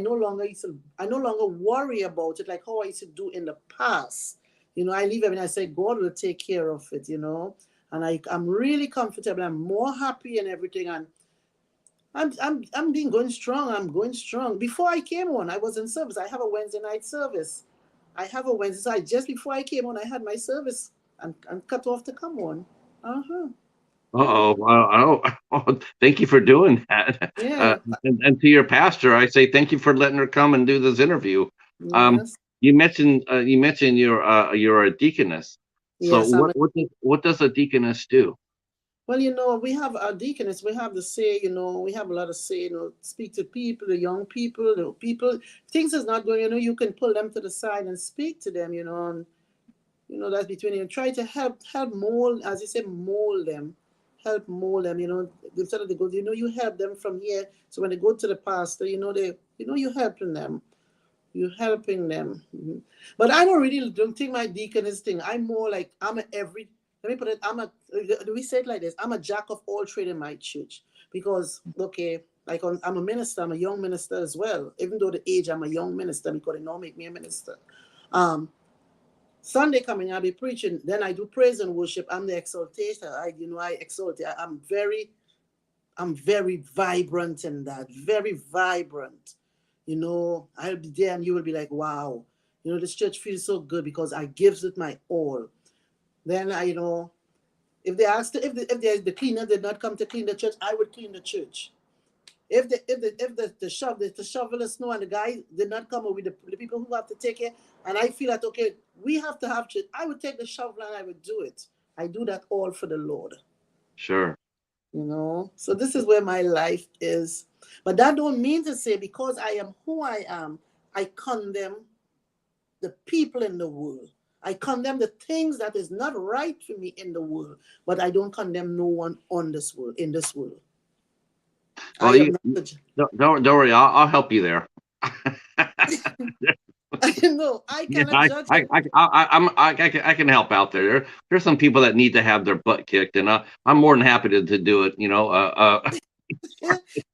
no longer worry about it like how I used to do in the past. I leave it and I say God will take care of it, and I'm really comfortable. I'm more happy and everything, and I'm being going strong. I'm going strong. Before I came on, I was in service. I have a Wednesday night service. I have a Wednesday. So just before I came on, I had my service and cut off to come on. Uh-huh. Yeah. Uh-oh. Oh, thank you for doing that. Yeah. And to your pastor, I say thank you for letting her come and do this interview. Um, Yes. you mentioned you're a deaconess. So Yes, I'm what does a deaconess do? Well, we have our deaconess. We have the say, we have a lot of say, speak to people, the young people, the people. Things is not going, you can pull them to the side and speak to them, and that's between you. Try to help mold, as you say, mold them, instead of they go, you help them from here. So when they go to the pastor, you're helping them. You're helping them. Mhm. But I don't think my deaconess thing. I'm more like let me put it, do we say it like this? I'm a jack of all trade in my church. Because, okay, like I'm a minister, I'm a young minister as well. Even though the age, I'm a young minister because they now make me a minister. Um, Sunday coming, I'll be preaching. Then I do praise and worship. I'm the exaltator. I exalt. I'm very vibrant in that, very vibrant. I'll be there and you will be like, wow, this church feels so good because I gives it my all. Then if they asked, if the cleaner did not come to clean the church, I would clean the church. If the shovel the snow and the guy did not come with the people who have to take it, and I feel that okay, we have to have church, I would take the shovel and I would do it. I do that all for the Lord. Sure. So this is where my life is, but that don't mean to say because I am who I am, I condemn the people in the world. I condemn the things that is not right for me in the world, but I don't condemn no one on this world, in this world. I Well, am not the don't worry. I'll help you there. I know I Yeah, cannot judge it. I can help out there. There's some people that need to have their butt kicked, and I'm more than happy to do it.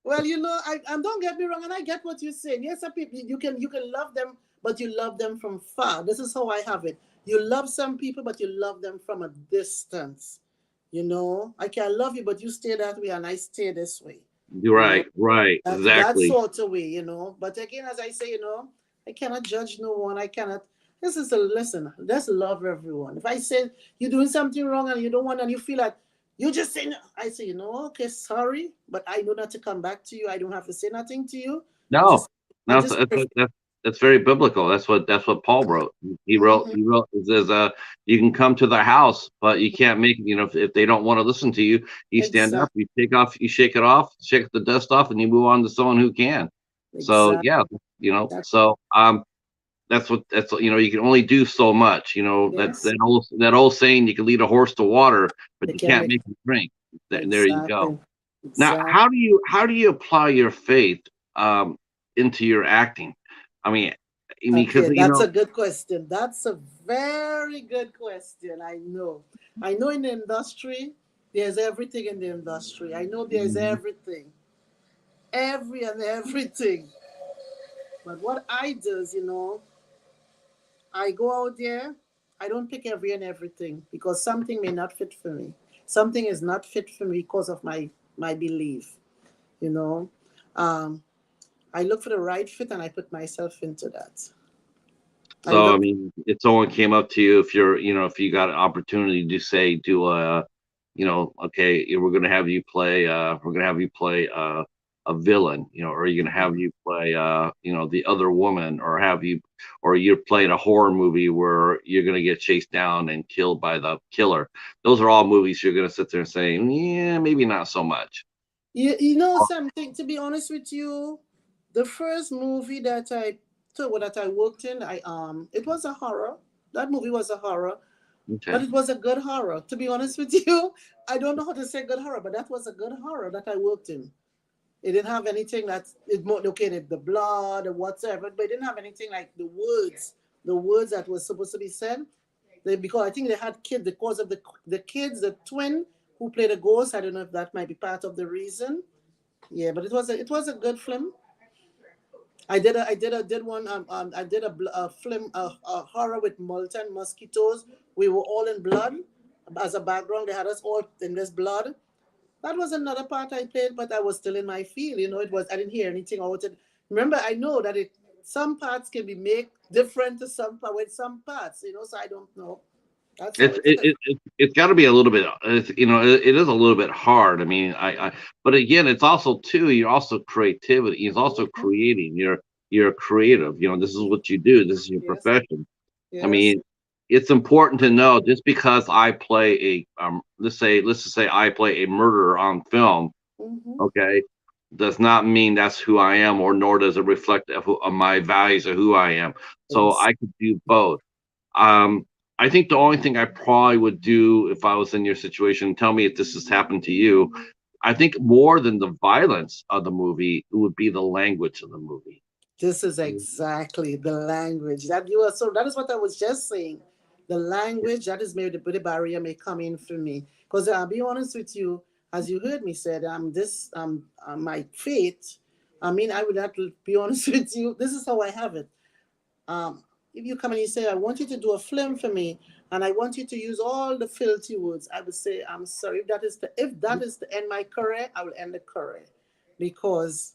Well, I don't get me wrong, and I get what you're saying. Yes, some people you can love them, but you love them from far. This is how I have it. You love some people, but you love them from a distance. I can love you, but you stay that way, and I stay this way. You're You know, right, that exactly. sort of way. But again, as I say, I cannot judge no one. I cannot. This is a listen. Let's love everyone. If I say you're doing something wrong and you don't want, and you feel like you just say, no, I say, okay, sorry, but I know not to come back to you. I don't have to say nothing to you. And No, just, no, and just pray. that's very biblical. That's what Paul wrote. Mhm. He wrote, it says, you can come to their house, but you can't make, if they don't want to listen to you, you stand up, Exactly. you shake it off, shake the dust off, and you move on to someone who can. So yeah, Exactly. That, you can only do so much. yes. That old saying, you can lead a horse to water, but They you can can't make make him drink. There you exactly. go. Now, Exactly. how do you apply your faith um, into your acting? I mean, because Okay, that's a good question. That's a very good question. I know. I know in the industry, there's everything in the industry. I know there's Mhm. everything, every and everything. But what I do is, I go out there, I don't pick every and everything because something may not fit for me. Something is not fit for me because of my belief, you know. Um, I look for the right fit and I put myself into that. I So, I look, mean, if someone came up to you, if you're, if you got an opportunity to say, do a, okay, we're gonna have you play a villain, or you're gonna have you play, the other woman, or you're playing a horror movie where you're gonna get chased down and killed by the killer. Those are all movies you're gonna sit there and say, yeah, maybe not so much. you know something, to be honest with you, the first movie that I worked in, it was a horror. That movie was a horror, but Okay. it was a good horror. To be honest with you, I don't know how to say good horror, but that was a good horror that I worked in. It didn't have anything okay, the blood or whatever, but it didn't have anything like the words that was supposed to be said. Because I think they had kids because of the kids, the twin who played a ghost. I don't know if that might be part of the reason. Yeah, but it was a good film. I did a film, a horror with molten mosquitoes. We were all in blood as a background. They had us all in this blood. That was another part I played, but I was still in my field. I didn't hear anything out it. Remember, I know that some parts can be made different to with some parts. So I don't know. That's how It's it it, is. it, it it's got to be a little bit. It is a little bit hard. I mean, but again, it's also too. You're also creativity. It's also Mhm. creating. You're creative. This is what you do. This is your Yes, profession. I yes. mean, it's important to know just because I play let's just say I play a murderer on film. Hmm. Okay, does not mean that's who I am, or nor does it reflect of my values of who I am. So I could do both. Um, I think the only thing I probably would do if I was in your situation, tell me if this has happened to you. I think more than the violence of the movie, it would be the language of the movie. This is exactly the language that you are. So that is what I was just saying. The language that is maybe the barrier may come in for me. Because I'll be honest with you, as you heard me said, my faith. I mean, I would have to be honest with you. This is how I have it. Um, if you come and you say, I want you to do a film for me, and I want you to use all the filthy words, I would say, I'm sorry. If that is to end my career, I will end the career, because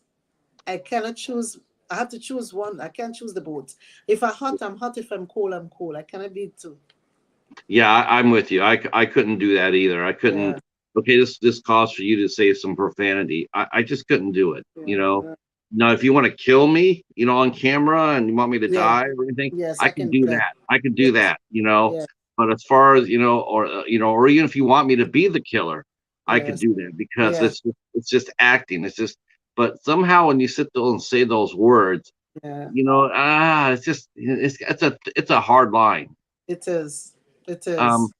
I cannot choose. I have to choose one. I can't choose the both. If I'm hot, I'm hot. If I'm cold, I'm cold. I cannot be two. Yeah, I'm with you. I couldn't do that either. I couldn't. Yeah, Okay, this calls for you to say some profanity. I just couldn't do it. yeah, yeah. Now if you want to kill me, on camera and you want me to Yeah. die or anything, Yes, I I can can do do that. that. I can do Yes. that. Yeah. But as far as or even if you want me to be the killer, I could Yes. do that because Yeah. it's just acting. It's just. But somehow when you sit there and say those words, Yeah. it's just it's a hard line. It is. It Um, is.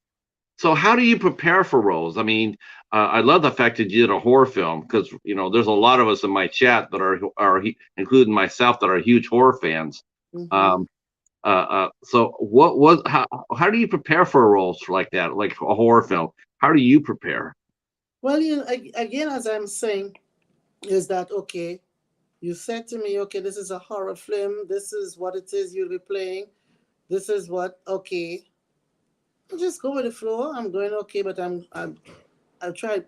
so how do you prepare for roles? I mean, I love the fact that you did a horror film because there's a lot of us in my chat that including myself, that are huge horror fans. Mm-hmm. Um, so how do you prepare for roles like that, like a horror film? How do you prepare? Well, again, as I'm saying, is that okay? You said to me, okay, this is a horror film. This is what it is you'll be playing. This is what. Okay, I just go with the flow. I'm going okay, but I'll try.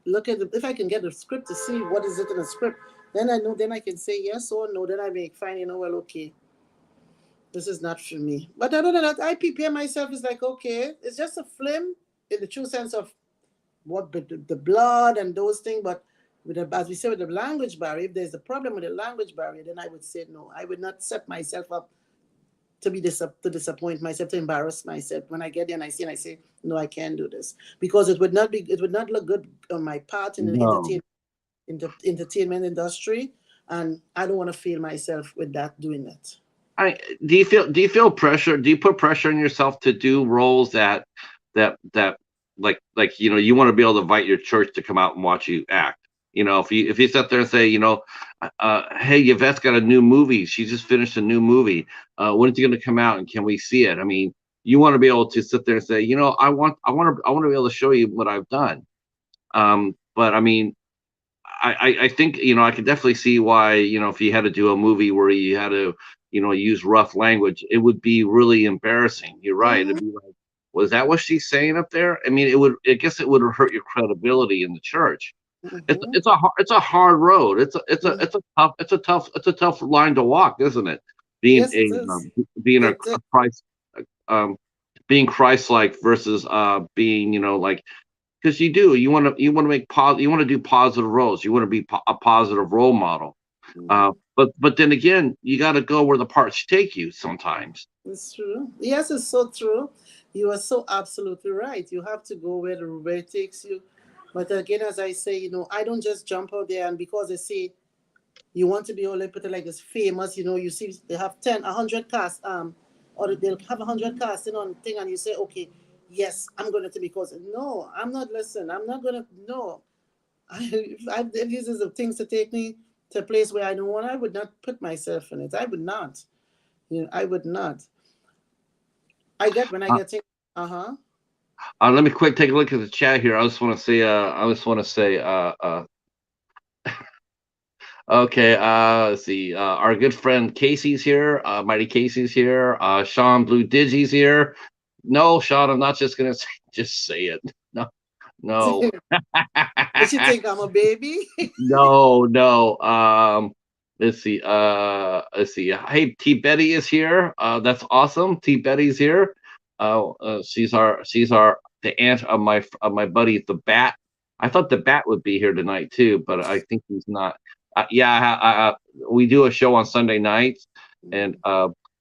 Look at if I can get the script to see what is it in the script. Then I know. Then I can say yes or no. Then I may find, well, okay, this is not for me. But other than that, I prepare myself. It's like, okay, it's just a film in the true sense of what the blood and those things. But as we say, with the language barrier, if there's a problem with the language barrier, then I would say no. I would not set myself up to disappoint myself, to embarrass myself. When I get there and I see and I say, no, I can't do this, because it would not look good on my part in the No. entertainment industry, and I don't want to feel myself with that doing it. I do you feel pressure? Do you put pressure on yourself to do roles that you want to be able to invite your church to come out and watch you act. If you sit there and say, hey, Yvette's got a new movie. She just finished a new movie. When is it going to come out, and can we see it? I mean, you want to be able to sit there and say, I want to be able to show you what I've done. But I mean, I think I could definitely see why if you had to do a movie where you had to use rough language, it would be really embarrassing. You're right. It'd Mm-hmm. be like, was that what she's saying up there? I mean, I guess it would hurt your credibility in the church. It's Mm-hmm. it's a it's a hard road. Mm-hmm. It's a tough line to walk, isn't it? Being Yes, it a is. being It a Christ um being Christ-like versus being like, because you want to you want to do positive roles. You want to be a positive role model. is. But then again, you got to go where the parts take you sometimes. It's true. Yes, it's so true. You are so absolutely right. You have to go where the road takes you. But again, as I say, I don't just jump out there and because they say you want to be all put it like this famous, you see they have 10, 100 cast, or they'll have 100 casting on thing, and you say, okay, yes, I'm going to because no, I'm not. Listen, I'm not going to. No, if this is the things to take me to a place where I don't want, I would not put myself in it. I would not. I would not. I get when I Uh, get things. Uh huh. Let me quick take a look at the chat here. Okay, let's see. Our good friend Casey's here. Mighty Casey's here. Sean Blue Digi's here. No, Sean, I'm not just gonna say, just say it. No, no, Does she think I'm a baby? no, no. Let's see. Let's see. Hey, T Betty is here. That's awesome. T Betty's here. She's the aunt of my buddy the Bat. I thought the Bat would be here tonight too, but I think he's not. Yeah, we do a show on Sunday nights, and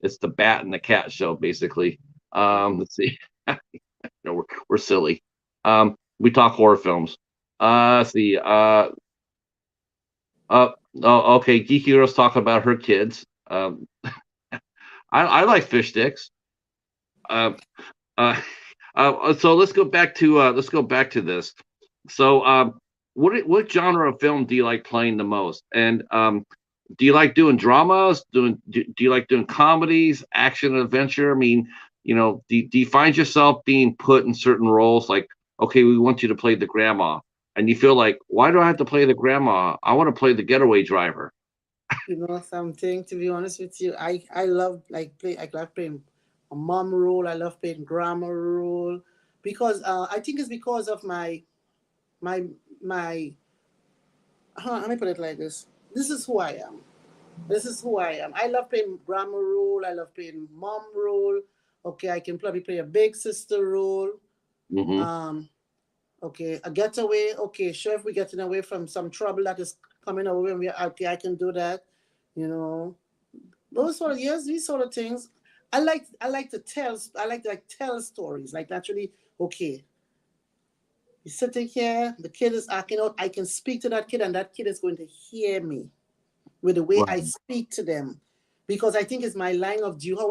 it's the Bat and the Cat show basically. Let's see. No, we're silly. We talk horror films. Let's see. Oh, okay. Geeky Girl's talking about her kids. I like fish sticks. Uh, uh, so let's go back to this. So, what genre of film do you like playing the most? And do you like doing dramas? Do you like doing comedies, action, adventure? I mean, do you find yourself being put in certain roles? Like, okay, we want you to play the grandma, and you feel like, why do I have to play the grandma? I want to play the getaway driver. Something. To be honest with you, I love I love playing a mom role. I love playing grandma role because I think it's because of my my. Let me put it like this. This is who I am. This is who I am. I love playing grandma role. I love playing mom role. Okay, I can probably play a big sister role. Hmm. Um, okay, a getaway. Okay, sure. If we're getting away from some trouble that is coming our way, okay, I can do that. You know, those sort of yes, these sort of things. I like to tell. I like tell stories. Like naturally, okay, you're sitting here, the kid is acting out. I can speak to that kid, and that kid is going to hear me with the way I Right. speak to them. Because I think it's my line of duty, how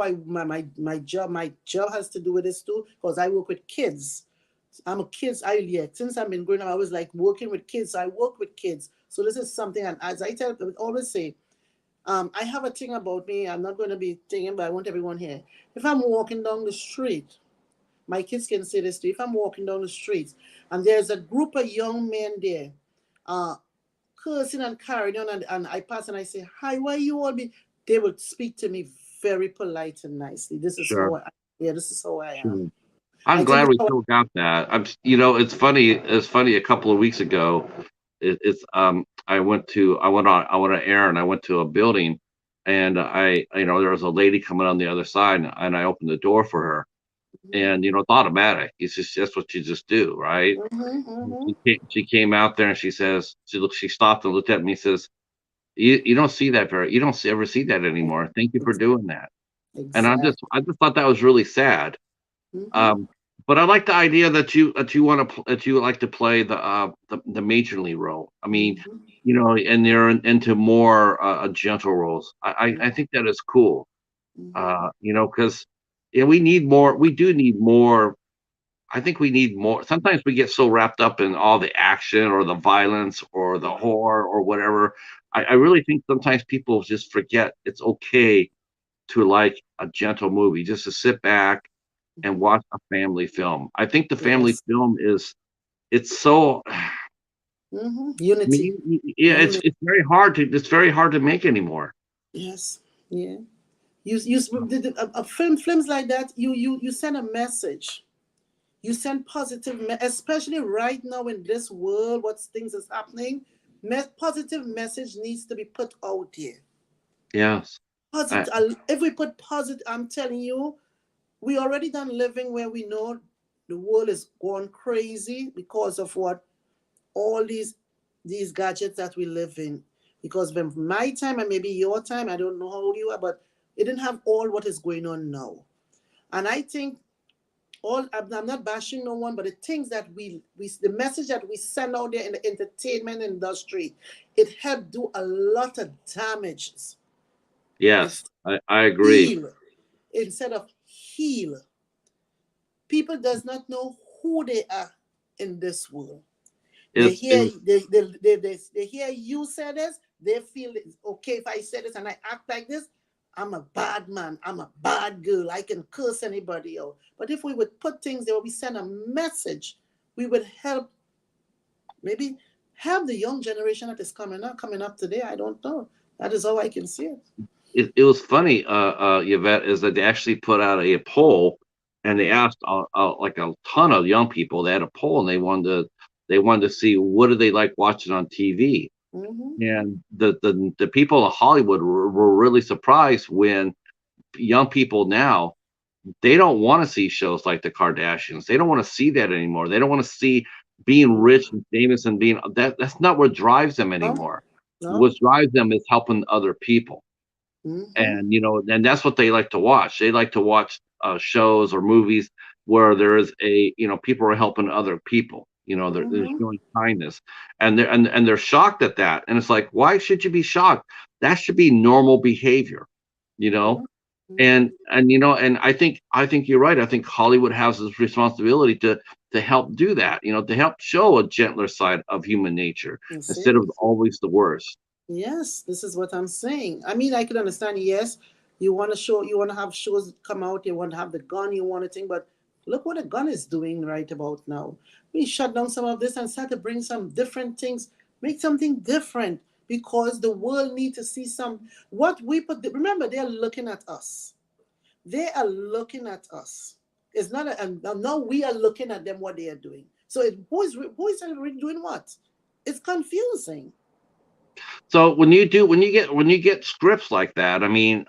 my job has to do with this too, because I work with kids. I'm a kids. Since I've been growing up, I was like working with kids. So I work with kids. So this is something, and as I always say, I have a thing about me. I'm not going to be thinking, but I want everyone here. If I'm walking down the street, my kids can say this too. If I'm walking down the street and there's a group of young men there, uh, cursing and carrying on, and I pass and I say, "Hi, why you all be?" They would speak to me very polite and nicely. This is Sure. how this is how I am. Sure. I'm I think glad it's we how still got that. It's funny. It's funny. A couple of weeks ago, I went on air, and I went to a building, and there was a lady coming on the other side, and I opened the door for her, and it's automatic. It's just that's what you just do, right? mm-hmm. She came out there, and she stopped and looked at me and says, you don't see that very, you don't ever see that anymore. Thank you for doing that. And Exactly. I just thought that was really sad. Mm-hmm. Um, but I like the idea that you want to that you like to play the matronly role. I mean, Mm-hmm. and they're into more gentle roles. I think that is cool. Mm-hmm. Because we need more. We do need more. I think we need more. Sometimes we get so wrapped up in all the action or the violence or the horror or whatever. I really think sometimes people just forget it's okay to like a gentle movie, just to sit back and Mhm. watch a family film. I think the family Yes. film is it's so. I Unity. mean, yeah, Unity. it's very hard to make anymore. Yes. Yeah. Films like that. You send a message. You send positive, especially right now in this world, what things is happening. Positive message needs to be put out there. Yes. I, Positive. If we put positive, I'm telling you, we already done living where we know the world is going crazy because of what all these gadgets that we live in. Because when my time and maybe your time, I don't know how old you are, but it didn't have all what is going on now. And I think I'm not bashing no one, but the things that the message that we send out there in the entertainment industry, it helped do a lot of damages. yes, It's I agree. heal instead of heal. People does not know who they are in this world. They It hear was they hear you say this, they feel it's okay if I say this and I act like this. I'm a bad man. I'm a bad girl. I can curse anybody out. But if we would put things there, we send a message, we would help maybe help the young generation that is coming up today. I don't know. That is how I can see it. it was funny, Yvette, is that they actually put out a poll, and they Mm-hmm. asked like a ton of young people. They had a poll, and they wanted to see what do they like watching on TV. Mm-hmm. And the people in Hollywood were really surprised when young people now they don't want to see shows like the Kardashians. They don't want to see that anymore. They don't want to see being rich and famous and being that's not what drives them No, anymore. What no. drives them is helping other people. Mm-hmm. And and that's what they like to watch. They like to watch shows or movies where there is people are helping other people. They're Mm-hmm. showing kindness, and they're shocked at that. And it's like, why should you be shocked? That should be normal behavior, you know. Mm-hmm. And I think you're right. I think Hollywood has this responsibility to help do that. To help show a gentler side of human nature You see? instead of always the worst. Yes, this is what I'm saying. I mean, I could understand, yes, you want to have shows come out, you want to have the gun, you want to think, but look what the gun is doing right about now. We shut down some of this and start to bring some different things, make something different because the world need to see what we put. Remember, they're looking at us. They are looking at us. It's not, and now we are looking at them what they are doing. So who is really doing what? It's confusing. So when you get scripts like that, I mean,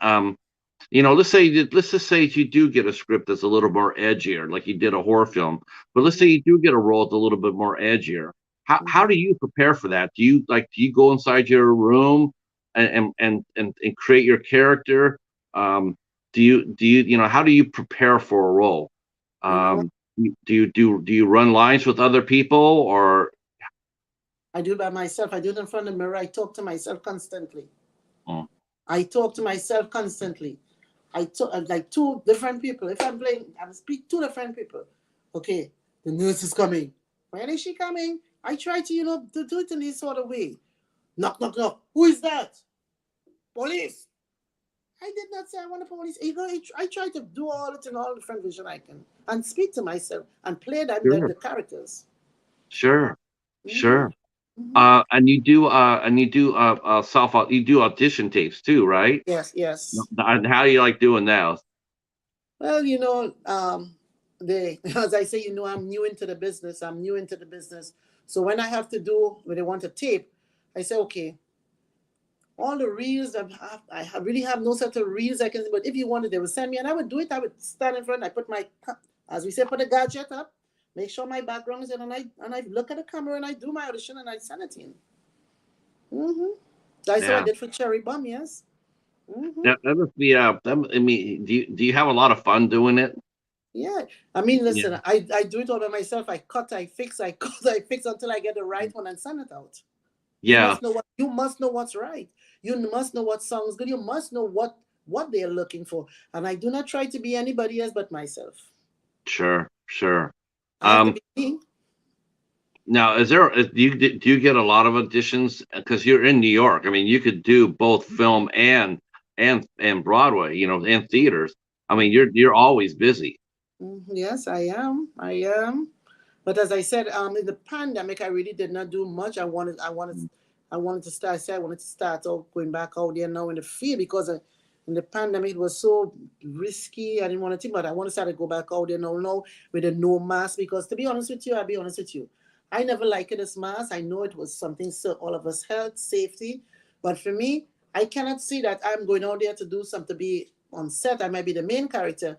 let's just say you do get a script that's a little more edgier, like you did a horror film. But let's say Mhm. you do get a role that's a little bit more edgier. How Mhm. do you prepare for that? Do you go inside your room and create your character? Um, do you how do you prepare for a role? You know, Do you run lines with other people or? I do it by myself. I do it in front of the mirror. I talk to myself constantly. Mm, I talk to myself constantly. I talk like two different people. If I'm playing, I speak two different people. Okay, the nurse is coming. When is she coming? I try to, to do it in this sort of way. Knock, knock, knock. Who is that? Police. I did not say I want a police. I try to do all it in all different vision I can and speak to myself and play sure, the characters. sure, Mm-hmm. sure. Mm-hmm. And you do audition tapes too, right? Yes, No, yes. and how do you like doing those? Well, they as I say, I'm new into the business. I'm new into the business. So when they want a tape, I say, okay, all the reels really have no set of reels I can. But if you wanted, they would send me, and I would do it. I would stand in front. I put as we say, put the gadget up, make sure my background is in, and I look at the camera and I do my audition and I send it in. Mm-hmm. That's how I Yeah, did for Cherry Bomb. Yes. Mm-hmm. that must be I mean, do you have a lot of fun doing it? Yeah, I mean, Yeah, listen, I do it all by myself. I cut, I fix, I cut, I fix until I get the right one and send it out. yeah, You must know what's right. You must know what sounds good. You must know what they are looking for. And I do not try to be anybody else but myself. sure, sure. I have to Um, be me. Now, do you get a lot of auditions because you're in New York? I mean, you could do both film and Broadway, and theaters. I mean, you're always busy. Yes, I am. I am. But as I said, in the pandemic, I really did not do much. I wanted to start. I said I wanted to start out going back out there now in the field because in the pandemic it was so risky. I didn't want to think, but I want to start to go back out there now with a no mask because to be honest with you, I'll be honest with you, I never liked this mask. I know it was something so all of us health safety, but for me, I cannot see that I'm going out there to do something to be on set. I might be the main character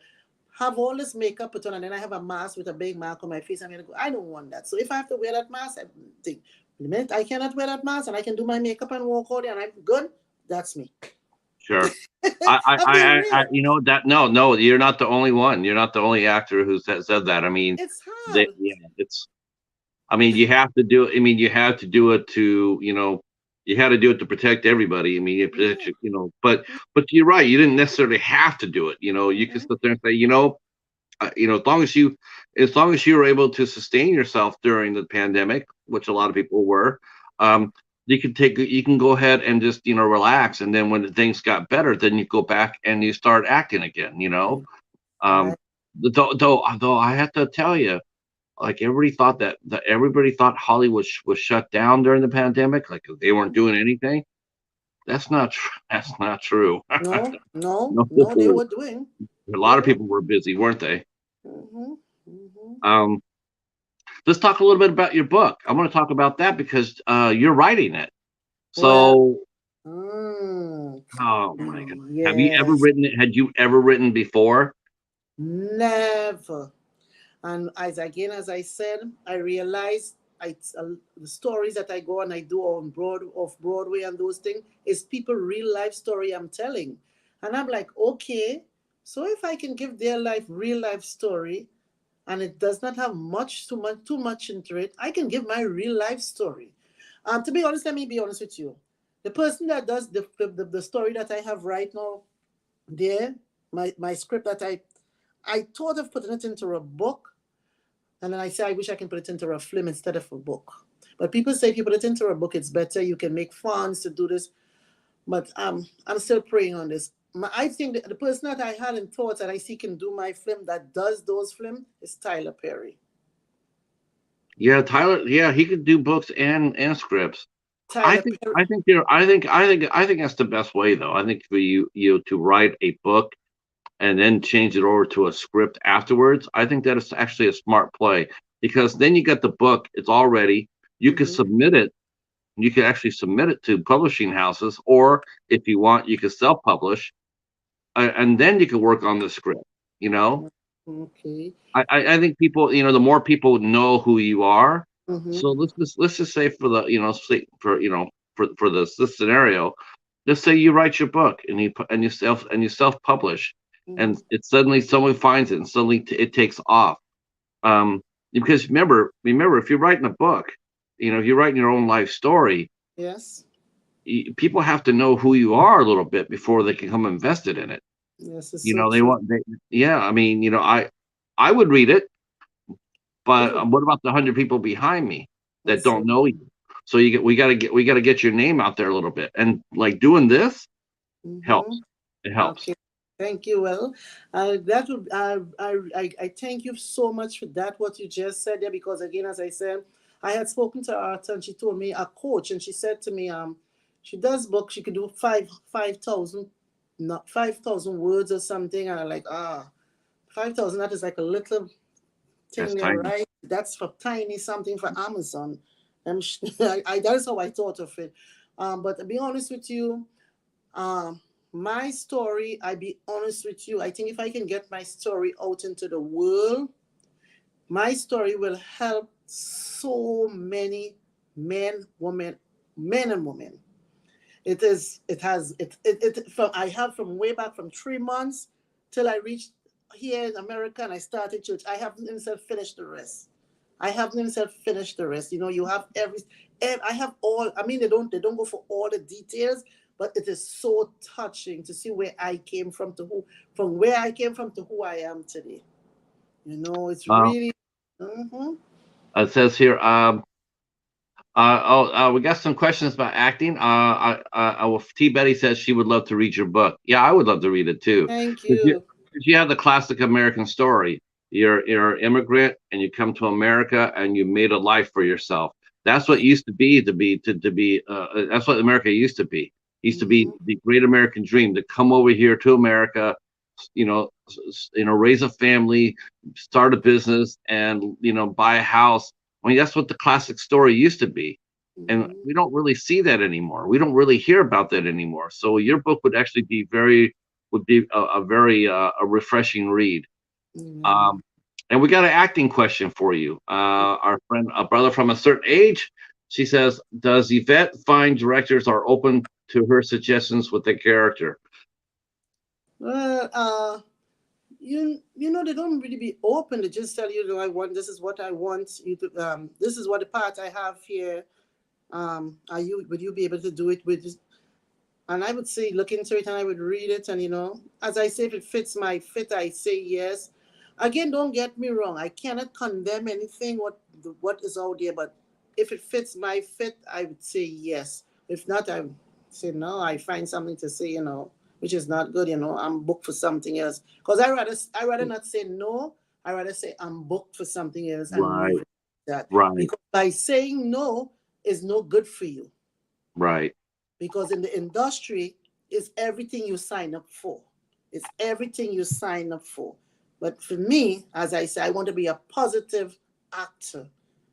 have all this makeup put on and then I have a mask with a big mark on my face. I'm gonna go. I don't want that. So if I have to wear that mask, I think the minute I cannot wear that mask and I can do my makeup and walk out there and I'm good, that's me. Sure. I'm being real. That no, you're not the only one. You're not the only actor who said that. I mean, It's hard. it's. I mean, you have to do. I mean, you have to do it to. You had to do it to protect everybody. I mean, it protects Yeah. you. But you're right. You didn't necessarily have to do it. You can Mm-hmm. sit there and say, as long as you were able to sustain yourself during the pandemic, which a lot of people were, um, you can go ahead and just relax, and then when things got better, then you go back and you start acting again. I, Um, though I have to tell you, like everybody thought Hollywood was shut down during the pandemic, like they weren't doing anything. That's not that's not true. no, no, No, no, they were doing. a They lot of were. people were busy, weren't they? Mm-hmm. Mm-hmm. Um, let's talk a little bit about your book. I want to talk about that because you're writing it. Well, So, mm, oh my God, have you ever yes, written it? Had you ever written before? never. And as I said, I realized the stories that I go and I do on off Broadway and those things is people real life story I'm telling, and I'm like, okay, so if I can give their life real life story, and it does not have too much into it, I can give my real life story. To be honest, let me be honest with you. The person that does the story that I have right now, there, my script that I thought of putting it into a book, and then I say, I wish I can put it into a film instead of a book. But people say if you put it into a book, it's better. You can make funds to do this. But I'm still praying on this. I think that the person that I had in thoughts that I see can do my film that does those film is Tyler Perry. Yeah, Tyler. Yeah, he could do books and scripts. I Tyler think Perry. I think you're I think that's the best way though. I think for you to write a book and then change it over to a script afterwards, I think that is actually a smart play because then you get the book, it's all ready. You can Mm-hmm. submit it. You can actually submit it to publishing houses, or if you want, you can self-publish, and then you can work on the script. You know, Okay. I think people, the more people know who you are. Mm-hmm. So let's just say for the, say for for this scenario, just say you write your book and you self publish, Mm-hmm. and it suddenly someone finds it and suddenly it takes off. Um, because remember, if you're writing a book, if you're writing your own life story, Yes. people have to know who you are a little bit before they can come invested in it. Yes, it's so They true. yeah. I mean, I would read it, but Ooh, what about the 100 people behind me that it's don't so. know you? So we got to get your name out there a little bit, and like doing this Mm-hmm. helps. It helps. Okay. Thank you. Well, that would I thank you so much for that what you just said there because again, as I said, I had spoken to her and she told me a coach and she said to me she does book she could do 5,000 not 5,000 words or something and I'm like 5,000 that is like a little thing That's there, tiny. right? That's for tiny something for Amazon. That is how I thought of it. But to be honest with you, um, my story, I be honest with you, I think if I can get my story out into the world, my story will help so many men, women, men and women. It has from I have from way back from 3 months till I reached here in America and I started church. I haven't even finished the rest. I haven't even finished the rest. You have I have all. I mean, they don't go for all the details, but it is so touching to see where I came from to who, from where I came from to who I am today. It's Uh, really. Mm-hmm. It says here, we got some questions about acting. T. Betty says she would love to read your book. Yeah, I would love to read it too. Thank 'Cause you. 'cause you have the classic American story. You're an immigrant and you come to America and you made a life for yourself. That's what used to be. That's what America used to be. Used to be Mm-hmm. the great American dream to come over here to America, raise a family, start a business, and buy a house. I mean, that's what the classic story used to be. And Mm-hmm. we don't really see that anymore. We don't really hear about that anymore. So your book would actually be a very a refreshing read. Mm-hmm. Um, and we got an acting question for you. Our friend, a brother from a certain age, she says, "Does Yvette find directors are open to her suggestions with the character?" Well, you know, they don't really be open. They just tell you, I want, this is what I want you to, this is what the part I have here. Would you be able to do it with this? And I would say, look into it, and I would read it. And, as I say, if it fits my fit, I say yes. Again, don't get me wrong. I cannot condemn anything, what is out there. But if it fits my fit, I would say yes. If not, I would say no. I find something to say, which is not good. I'm booked for something else. Because I rather not say no. I rather say I'm booked for something else and Right, leave it at that. right, Because by saying no is no good for you, right. because in the industry, it's everything you sign up for. It's everything you sign up for. But for me, as I say, I want to be a positive actor.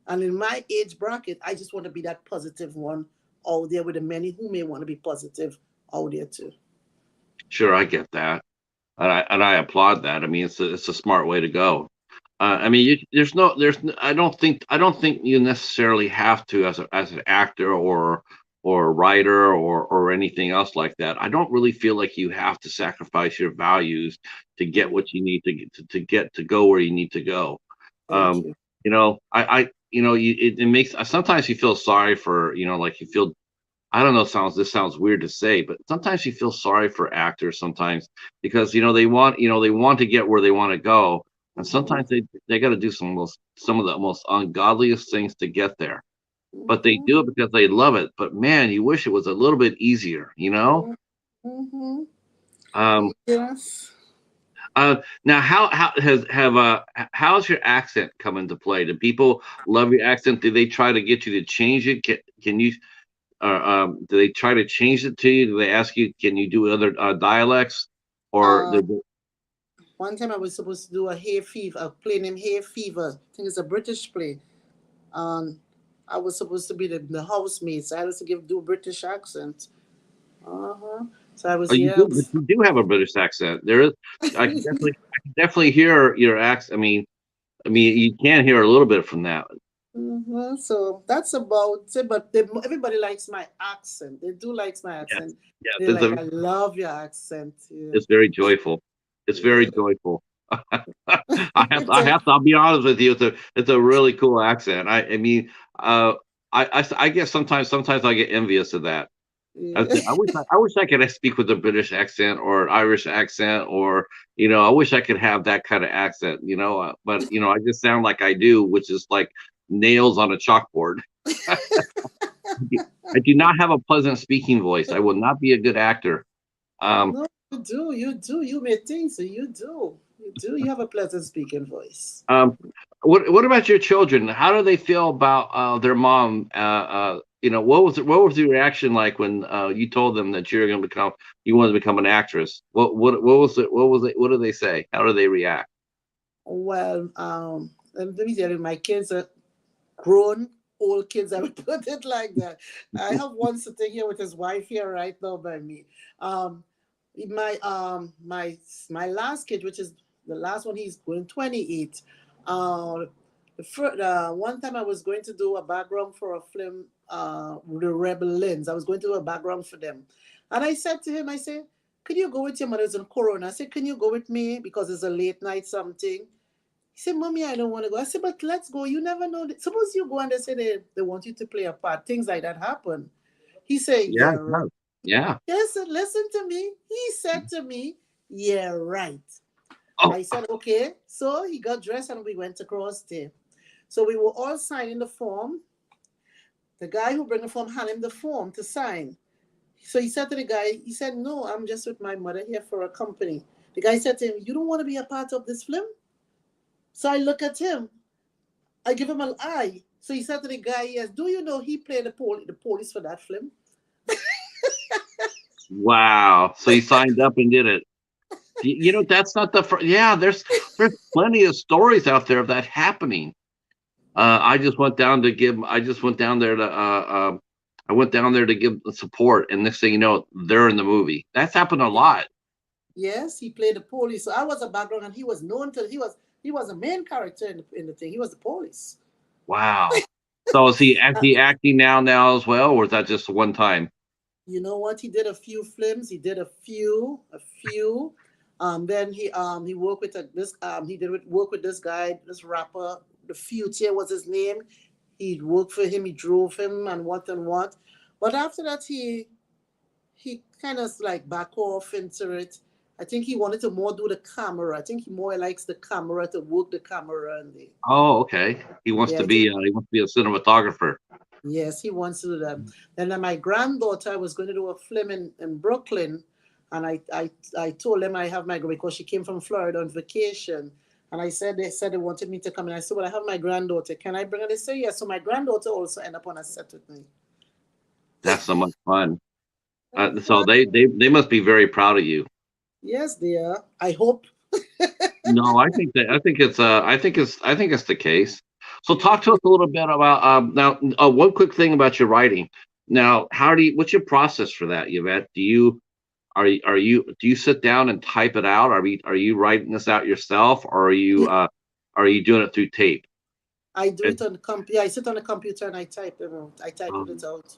And in my age bracket, I just want to be that positive one out there with the many who may want to be positive out there too. Sure, I get that, and I applaud that. I mean, it's a smart way to go. I mean, I don't think you necessarily have to as an actor or a writer or anything else like that. I don't really feel like you have to sacrifice your values to get Mm, what you need to get to go where you need to go. thank Um, you. I it makes sometimes you feel sorry for like you feel I don't know. This sounds weird to say, but sometimes you feel sorry for actors sometimes because they want to get where they want to go, and Mm-hmm. sometimes they got to do some of the most ungodliest things to get there. But they Mm-hmm. do it because they love it. But man, you wish it was a little bit easier. Mm-hmm. Um, Yes. now, how's your accent come into play? Do people love your accent? Do they try to get you to change it? Can you do they try to change it to you? Do they ask you, can you do other dialects? Or Uh, One time I was supposed to do a play named Hay Fever. I think it's a British play. Um, I was supposed to be the housemaid, so I had to do a British accent. Uh huh. So I oh, was, you yeah. do, but you do have a British accent. There is, I can definitely hear your accent. I mean, you can hear a little bit from that. Mhm. So that's about it. But everybody likes my accent. They do like my Yes, accent. yes, They're like, I love your accent. Yeah. it's very joyful. It's very Yeah. joyful. I'll be honest with you. It's a really cool accent. Uh, I guess sometimes I get envious of that. Yeah. I wish I could speak with a British accent or an Irish accent, or I wish I could have that kind of accent. But I just sound like I do, which is like nails on a chalkboard. I do not have a pleasant speaking voice. I will not be a good actor. Um, No, you do. You do. You may think so. You do. You do. You have a pleasant speaking voice. um, what about your children? How do they feel about their mom? What was your reaction like when you told them that you wanted to become an actress? What was it? What was it? What do they say? How do they react? Well, let me tell you, my kids are grown, old kids. I would put it like that. I have one sitting here with his wife here right now by me. Um, my last kid, which is the last one, he's going 28. One time I was going to do a background for a film, the Rebel Lens. I was going to do a background for them, and I said to him, I said, "Could you go with your mother's in Corona?" I said, "Can you go with me because it's a late night something?" He said, "Mommy, I don't want to go." I said, "But let's go. You never know. Suppose you go and they say they want you to play a part. Things like that happen." He said, Yeah, "Yeah, right." no. Yeah. Yes, listen to me. He said to me, "Yeah, right." Oh, I said, "Okay." So he got dressed and we went across there. So we were all signing the form. The guy who bring the form handed him the form to sign. So he said to the guy, he said, no, I'm just with my mother here for a company. The guy said to him, you don't want to be a part of this film? So I look at him. I give him an eye. So he said to the guy, yes, do you know he played the police for that film? Wow. So you signed up and did it. You know, that's not the first. Yeah, there's plenty of stories out there of that happening. I just went down to give. I just went down there to. I went down there to give support, and next thing you know, they're in the movie. That's happened a lot. Yes, he played the police. So I was a background, and he was known to. He was a main character in the thing. He was the police. Wow. So is he acting now as well, or is that just one time? You know what? He did a few films. He did a few. Then he worked with this. He did work with this guy, this rapper. The Future was his name. He worked for him. He drove him and what and what. But after that, he kind of like back off into it. I think he wanted to more do the camera. I think he more likes the camera, to work the camera and the. Oh, okay. He wants Yeah, to I be think he wants to be a cinematographer. yes, he wants to do that. Then my granddaughter was going to do a film in Brooklyn, and I told them I have my, because she came from Florida on vacation, and they said they wanted me to come, and I said, well, I have my granddaughter. Can I bring her? They say yes. So my granddaughter also ended up on a set with me. That's so much fun. So Fun. they must be very proud of you. Yes, dear. I hope. No, I think it's the case. So talk to us a little bit about now. One quick thing about your writing. Now, what's your process for that, Yvette? Do you sit down and type it out? Are you writing this out yourself, or are you doing it through tape? I do And, it on the computer. I sit on the computer and I type it out. I type it um, out.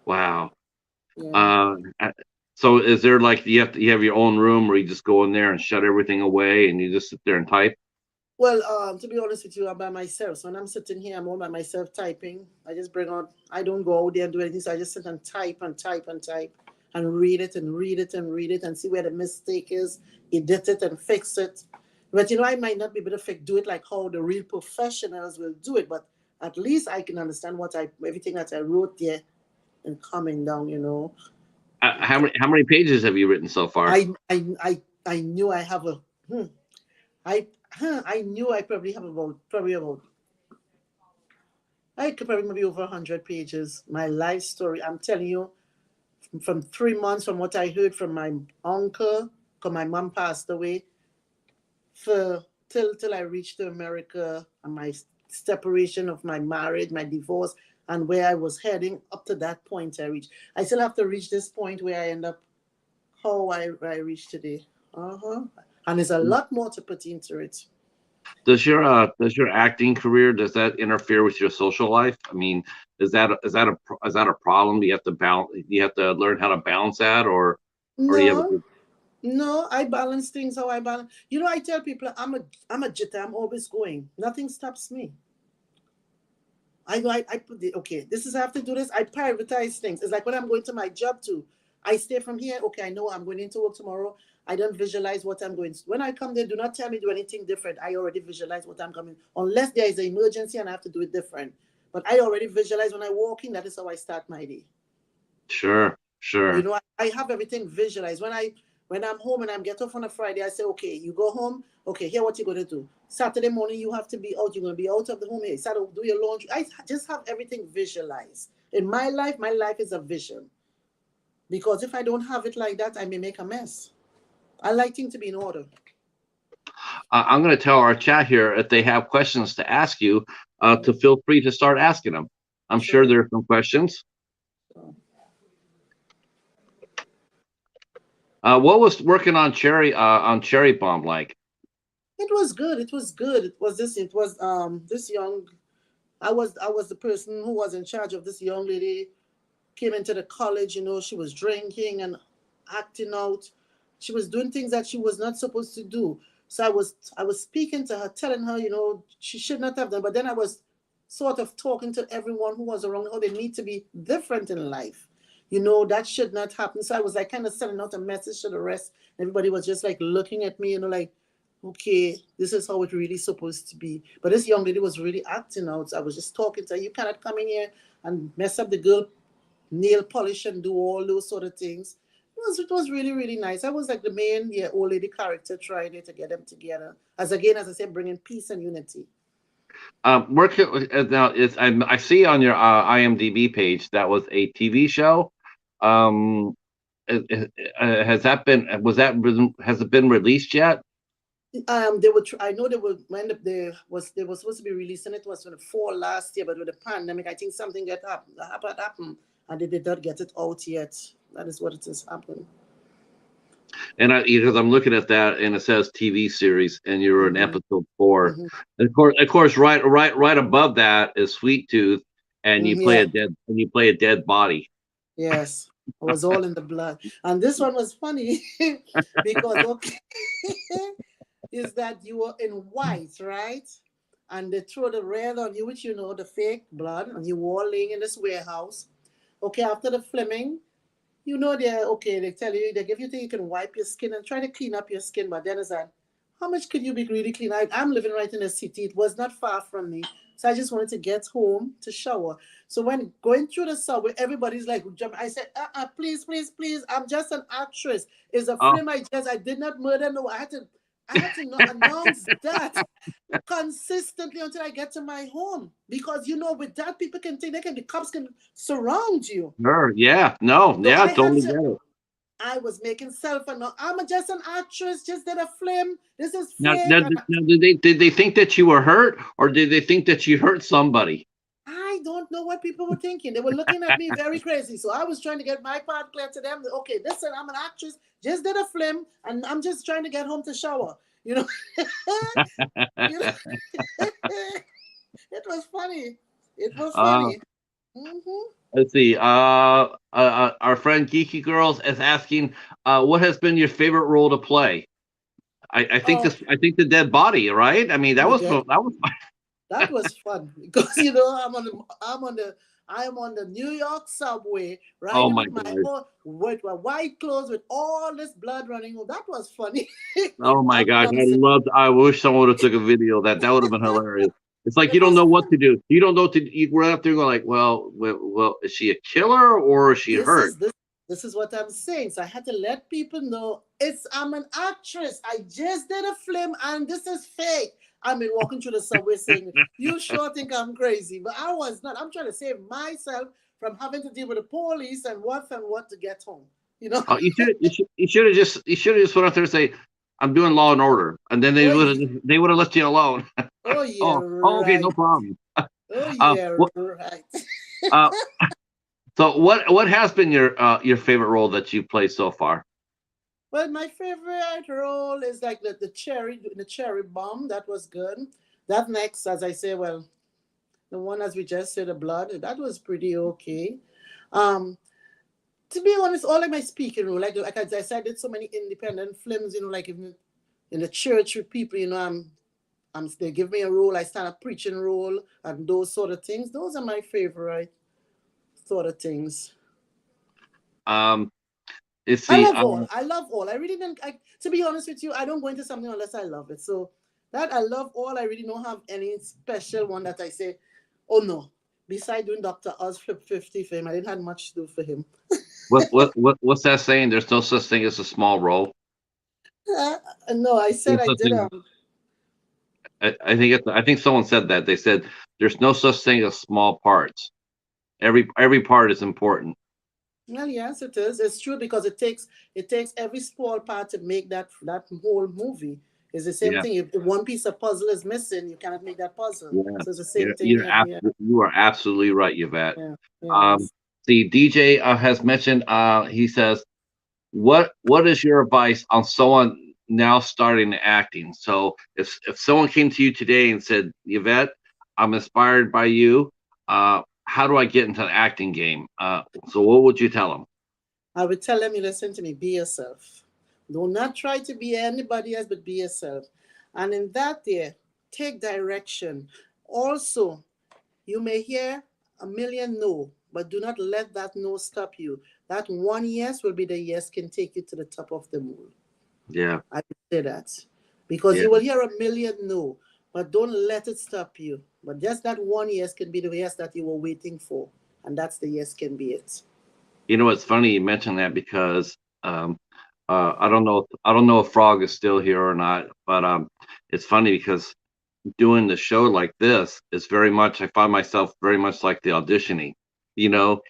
wow. Yeah. Uh, uh, so is there like you have your own room where you just go in there and shut everything away and you just sit there and type? Well, to be honest with you, I'm by myself. So when I'm sitting here, I'm all by myself typing. I just bring out, I don't go out there and do anything. So I just sit and type and type and type and read it and read it and read it and see where the mistake is, edit it and fix it. But I might not be able to do it like how the real professionals will do it, but at least I can understand everything that I wrote there and coming down. How many pages have you written so far? I knew I have a, I knew I probably about I could probably maybe over 100 pages. My life story. I'm telling you, from 3 months, from what I heard from my uncle, because my mom passed away, for till I reached to America, and my separation of my marriage, my divorce, and where I was heading up to that point I reached. I still have to reach this point where I end up how I reached today. And there's a lot more to put into it. Does your acting career, does that interfere with your social life? I mean, is that a problem? Do you have to balance? You have to learn how to balance that, or you have a No, good. no, I balance things how I balance. I tell people I'm a jitter. I'm always going. Nothing stops me. I know I put the okay. This is I have to do this. I prioritize things. It's like when I'm going to my job too. I stay from here. Okay, I know I'm going into work tomorrow. I don't visualize what I'm going to. When I come there, do not tell me do anything different. I already visualize what I'm coming. Unless there is an emergency and I have to do it different. But I already visualize when I walk in. That is how I start my day. Sure, sure. I have everything visualized. When I'm home and I'm get off on a Friday, I say, okay, you go home. Okay, here what you're gonna do. Saturday morning you have to be out. You're gonna be out of the home. Here, Saturday do your laundry. I just have everything visualized. In my life is a vision. Because if I don't have it like that, I may make a mess. I like things to be in order. I'm going to tell our chat here if they have questions to ask you, to feel free to start asking them. I'm sure Sure. there are some questions. What was working on CherryBomb like? It was good. It was good. This young I was the person who was in charge of this young lady. Came into the college, she was drinking and acting out. She was doing things that she was not supposed to do. So I was speaking to her, telling her, she should not have done. But then I was sort of talking to everyone who was around her. They need to be different in life. That should not happen. So I was like kind of sending out a message to the rest. Everybody was just like looking at me, like, okay, this is how it really supposed to be. But this young lady was really acting out. I was just talking to her, you cannot come in here and mess up the girl nail polish and do all those sort of things. It was really, really nice. I was like the main, yeah, old lady character trying to get them together. As again, as I said, bringing peace and unity. Where can, now is I see on your IMDb page that was a TV show. Um, has that been has it been released yet? They were. I know they were when they were supposed to be releasing it was in the fall last year, but with the pandemic, I think something happened, and they did not get it out yet. That is what it has happened. And because I'm looking at that and it says TV series, and you're in Hmm. episode 4. Hmm. And of course, right above that is Sweet Tooth, and Yeah. you play a dead body. Yes. It was all in the blood, and this one was funny because okay, is that you were in white, right? And they throw the red on you, which you know the fake blood, and you were all laying in this warehouse. Okay, after the filming, you know they're okay. They tell you they give you thing you can wipe your skin and try to clean up your skin. But then it's like, how much could you be really clean? I'm living right in the city. It was not far from me, so I just wanted to get home to shower. So when going through the subway, everybody's like, jump. I said, please, please, please. I'm just an actress. It's a Oh, film. I did not murder. No, I had to not announce that consistently until I get to my home because you know with that people can think the cops can surround you. sure, yeah, no, So yeah, I had totally to. get it. I was making self and I'm just an actress, just did a film. This is Now, fake. now, And now, did they think that you were hurt, or did they think that you hurt somebody? I don't know what people were thinking. They were looking at me very crazy. So I was trying to get my part clear to them. Okay, listen, I'm an actress, just did a film, and I'm just trying to get home to shower. You know, you know, it was funny. It was uh, funny. Hmm. let's see. Our friend Geeky Girls is asking, what has been your favorite role to play? I think Oh, this. I think the dead body, right? I mean, the dead. that was. That was fun because you know I'm on the New York subway Oh riding my with my god. horse with my white clothes with all this blood running. That was funny. Oh my I'm gosh. clumsy. I wish someone would have took a video of that. That would have been hilarious. It's like It you don't was know what to fun. do. You don't know what to. You run up there and go like, is she a killer or is she This hurt? is this this is what I'm saying. So I had to let people know I'm an actress. I just did a film and this is fake. I've been walking through the subway saying, you sure think I'm crazy. But I was not. I'm trying to save myself from having to deal with the police and what to get home. You know? Oh, you should have just went out there and say, "I'm doing Law and Order," and then Oh yeah. they would have left you alone. Oh yeah, Oh, okay, no right. problem. Oh Uh, yeah, what, right. uh, so what has been your favorite role that you've played so far? Well, my favorite role is like the cherry bomb. That was good. That next, as I say, well, the one as we just said, the blood, that was pretty okay. Um, to be honest, all of my speaking role, like I said, I did so many independent films, like even in the church with people, they give me a role, I stand up preaching role and those sort of things. Those are my favorite sort of things. Um, let's I see. love all. I love all. I really don't. To be honest with you, I don't go into something unless I love it. So that I love all. I really don't have any special one that I say, oh no. Besides doing Dr. Oz Flip 50 for him, I didn't have much to do for him. What's that saying? There's no such thing as a small role. Uh, no, I said There's I such did. thing. I think someone said that. They said there's no such thing as small parts. Every part is important. Well, yes, it is. It's true because it takes every small part to make that whole movie. It's the same Yeah. thing. If one piece of puzzle is missing, you cannot make that puzzle. Yeah, So it's the same thing you're here. Yeah, you are absolutely right, Yvette. yeah, Um, yes. the DJ has mentioned. He says, what is your advice on someone now starting acting? So if someone came to you today and said, Yvette, I'm inspired by you. How do I get into the acting game? So what would you tell them? I would tell them, you listen to me, be yourself. Do not try to be anybody else, but be yourself. And in that there, take direction. Also, you may hear a million no, but do not let that no stop you. That one yes will be the yes can take you to the top of the moon. Yeah. I would say that. because Yeah. you will hear a million no, but don't let it stop you. But just that one yes can be the yes that you were waiting for, and that's the yes can be it. You know, it's funny you mentioned that because I don't know if Frog is still here or not, but it's funny because doing the show like this is very much I find myself very much like the auditioning. You know,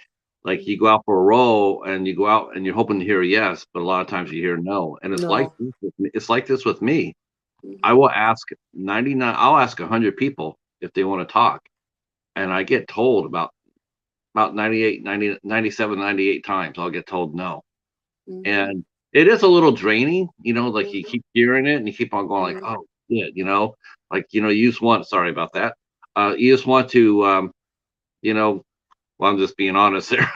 like you go out for a role and you go out and you're hoping to hear a yes, but a lot of times you hear no. And it's like No. this with me. It's like this with me. I Hmm. will ask 99, I'll ask 100 people if they want to talk, and I get told about 98, 90, 97, 98 times I'll get told no. Hmm. And it is a little draining, you know, like you Hmm. keep hearing it and you keep on going like, Hmm. oh yeah, you know, like you just want sorry about that. You just want to you know, well, I'm just being honest there.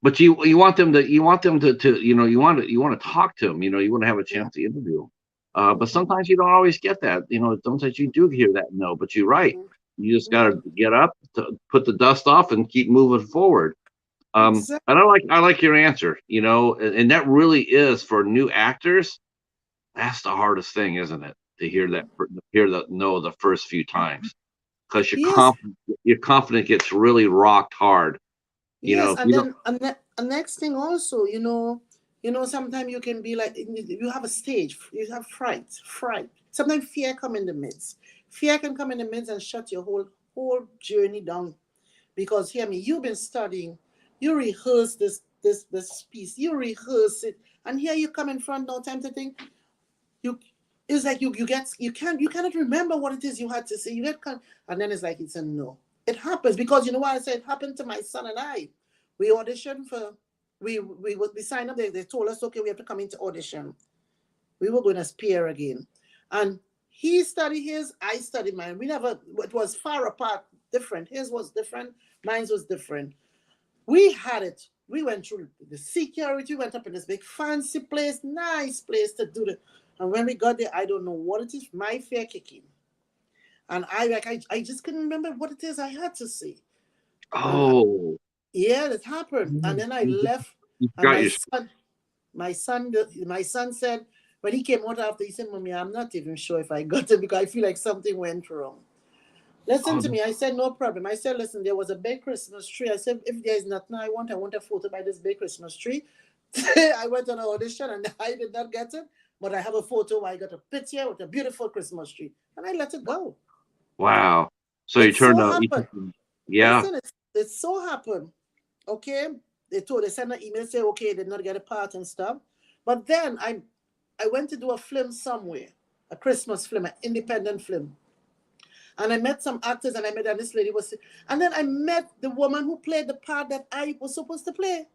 But you want them to you want to talk to them, you know, you want to have a Yeah. chance to interview them. But Hmm. sometimes you don't always get that, you know, sometimes you do hear that no, but you're right. You just gotta Hmm. get up, to put the dust off and keep moving forward. Exactly. And I like your answer, you know, and that really is for new actors. That's the hardest thing, isn't it? To hear Hmm. hear that no the first few times because Yes. your confidence gets really rocked hard. You know, Yes, if and you don't. then a next thing also, sometimes you can be like you have a stage, you have fright. Sometimes fear come in the midst. Fear can come in the midst and shut your whole journey down. Because hear me, you've been studying, you rehearse this piece, you rehearse it, and here you come in front no time to think. You it's like you cannot remember what it is you had to say. And then it's like it's a no. It happens because you know why I said it happened to my son and I. We auditioned for we signed up. They told us okay, we have to come into audition. We were going to spare again, and he studied his, I studied mine. We never it was far apart, different. His was different, mine was different. We had it. We went through the security, went up in this big fancy place, nice place to do it. And when we got there, I don't know what it is, my fear kicking. And I just couldn't remember what it is I had to say. And Oh, yeah, it happened. And you then I left, and got your. my son said, when he came out after, he said, Mommy, I'm not even sure if I got it because I feel like something went wrong. Listen Oh, to me. I said, no problem. I said, listen, there was a big Christmas tree. I said, if there is nothing I want a photo by this big Christmas tree. I went on an audition and I did not get it, but I have a photo where I got a picture with a beautiful Christmas tree. And I let it go. wow. So you It turned so out. happened. Yeah. Listen, it so happened. Okay. They sent an email, say, okay, did not get a part and stuff. But then I went to do a film somewhere, a Christmas film, an independent film. And I met some actors and I met and this lady was and then I met the woman who played the part that I was supposed to play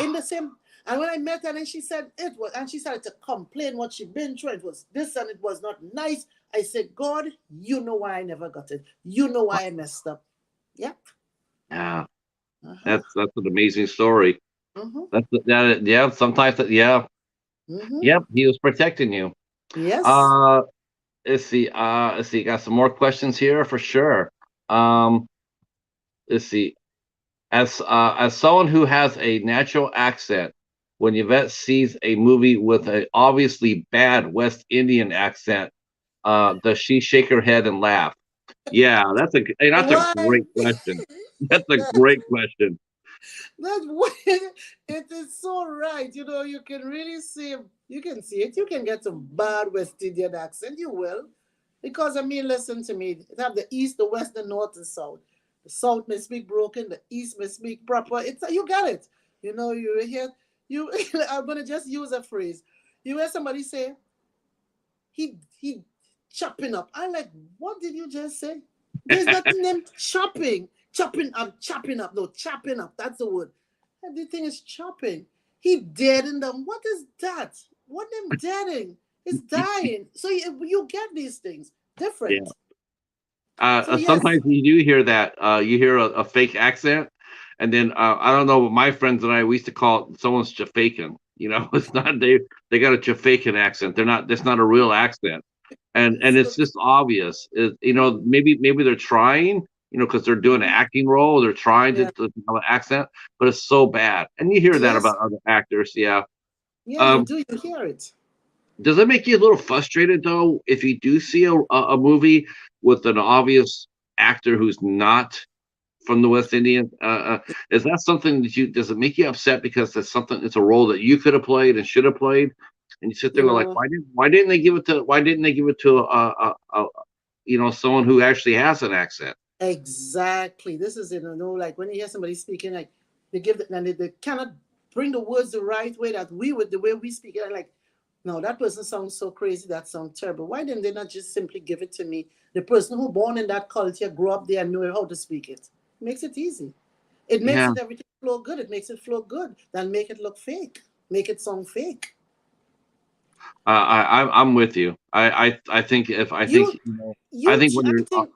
in the same. And when I met her and she said it was and she started to complain what she'd been through. It was this and it was not nice. I said, God, you know why I never got it. You know why I messed up. Yep. Yeah. Uh-huh. That's an amazing story. Mm-hmm. That yeah. Sometimes that yeah. Mm-hmm. Yep. He was protecting you. Yes. Uh, let's see. Let's see. Got some more questions here for sure. Um, let's see. As someone who has a natural accent, when Yvette sees a movie with a obviously bad West Indian accent, does she shake her head and laugh? Yeah, that's a Why? great question. That's a great question. That's what it is so right. You can really see you can see it. You can get some bad West Indian accent. You will. Because I mean, listen to me. It have the east, the west, the north, and south. The south may speak broken, the east may speak proper. It's you got it. You hear you I'm gonna just use a phrase. You hear somebody say, he chopping up. I like, what did you just say? There's nothing named chopping. Chopping up, chopping up. No, chopping up. That's the word. Everything is chopping. He deadened them. What is that? What them deading? It's dying. So you get these things Yeah. different. So yes. Sometimes you do hear that. You hear a fake accent, and then I don't know. But my friends and I, we used to call it someone's Jafakan. You know, it's not they got a Jafakan accent. They're not. That's not a real accent, and So, it's just obvious. You know, maybe they're trying. You know, because they're doing an mhm, acting role. They're trying yeah. to have an accent, but it's so bad. And you hear that Yes. about other actors. Yeah. Yeah, you Um, do. You hear it. Does it make you a little frustrated though if you do see a movie with an obvious actor who's not from the West Indian? Is that something that you does it make you upset because it's a role that you could have played and should have played, and you sit there You and go like, know, why didn't they give it to someone who actually has an accent? exactly. This is, like when you hear somebody speaking, like they give the, and they cannot bring the words the right way that we would, the way we speak it. Like, no, that person sounds so crazy. That sounds terrible. Why didn't they not just simply give it to me? The person who born in that culture, grew up there, and know how to speak it. Makes it easy. It makes Yeah, it everything flow good. It makes it flow good. Then make it look fake. Make it sound fake. I'm with you. I think if I think You, I you. think when you're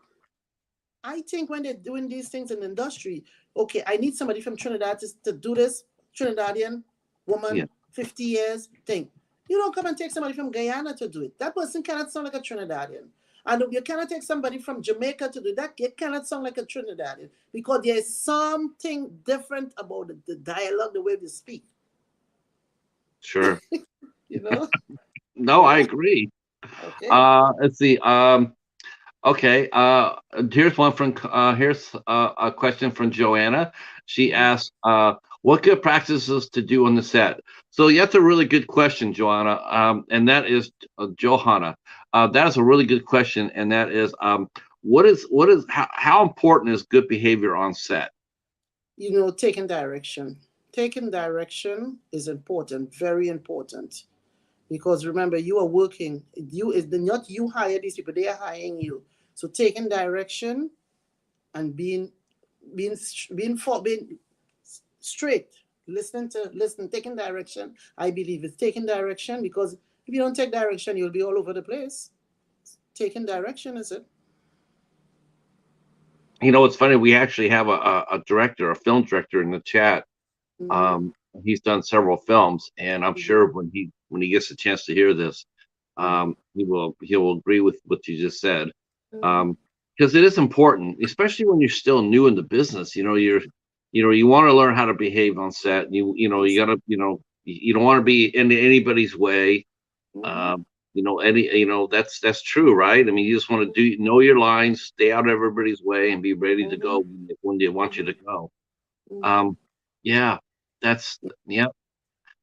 I think when they're doing these things in the industry, okay, I need somebody from Trinidad to do this Trinidadian yeah. woman, 50 years thing. You don't come and take somebody from Guyana to do it. That person cannot sound like a Trinidadian. And you cannot take somebody from Jamaica to do that. It cannot sound like a Trinidadian because there is something different about the dialogue, the way they speak. Sure. You know? No, I Yeah. agree. Okay. Let's see. Okay. Here's a question from Joanna. She Mhm. asks, "What good practices to do on the set?" So yeah, that's a really good question, Joanna. And that is Johanna. That is a really good question, and that is, how important is good behavior on set? Taking direction. Taking direction is important, very important. Because remember, you are working. You is not you hire these people; they are hiring you. So taking direction and being straight, taking direction. I believe it's taking direction because if you don't take direction, you'll be all over the place. Taking direction is it? It's funny. We actually have a director, a film director in the chat. Mm-hmm. Um, he's done several films, and I'm sure Mm-hmm. when he gets a chance to hear this, he will agree with what you just said. Mm-hmm. Because it is important, especially when you're still new in the business. You want to learn how to behave on set. You Yes. gotta, you don't want to be in anybody's way. Mm-hmm. Um, that's true, right? I mean, you just want to know your lines, stay out of everybody's way, and be ready to Mm-hmm. go when they want you Mm-hmm. to go. Mm-hmm. Um, yeah, that's yeah.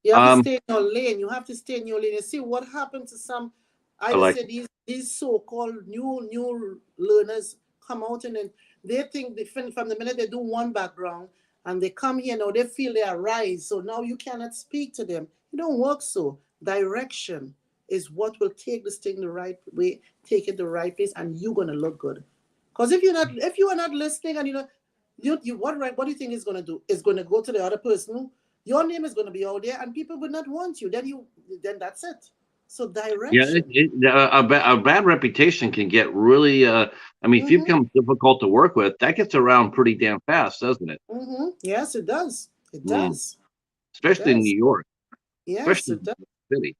You have to Um, stay in your lane. You have to stay in your lane. You see what happened to some. I I would like say these so-called new learners come out and then they think from the minute they do one background and they come here now they feel they are rise. So now you cannot speak to them. It don't work so. Direction is what will take this thing the right way, take it the right place, and you're gonna look good. Because if you are not listening and what do you think is gonna do? Is gonna go to the other person. Your name is gonna be out there, and people would not want you. Then that's it. So yeah. direction. A bad reputation can get really. I mean, if you Mm-hmm. become difficult to work with, that gets around pretty damn fast, doesn't it? Mm-hmm. Yes, it does. It Mm. does. It Especially in does. New York, Yes, especially it in does. New York City.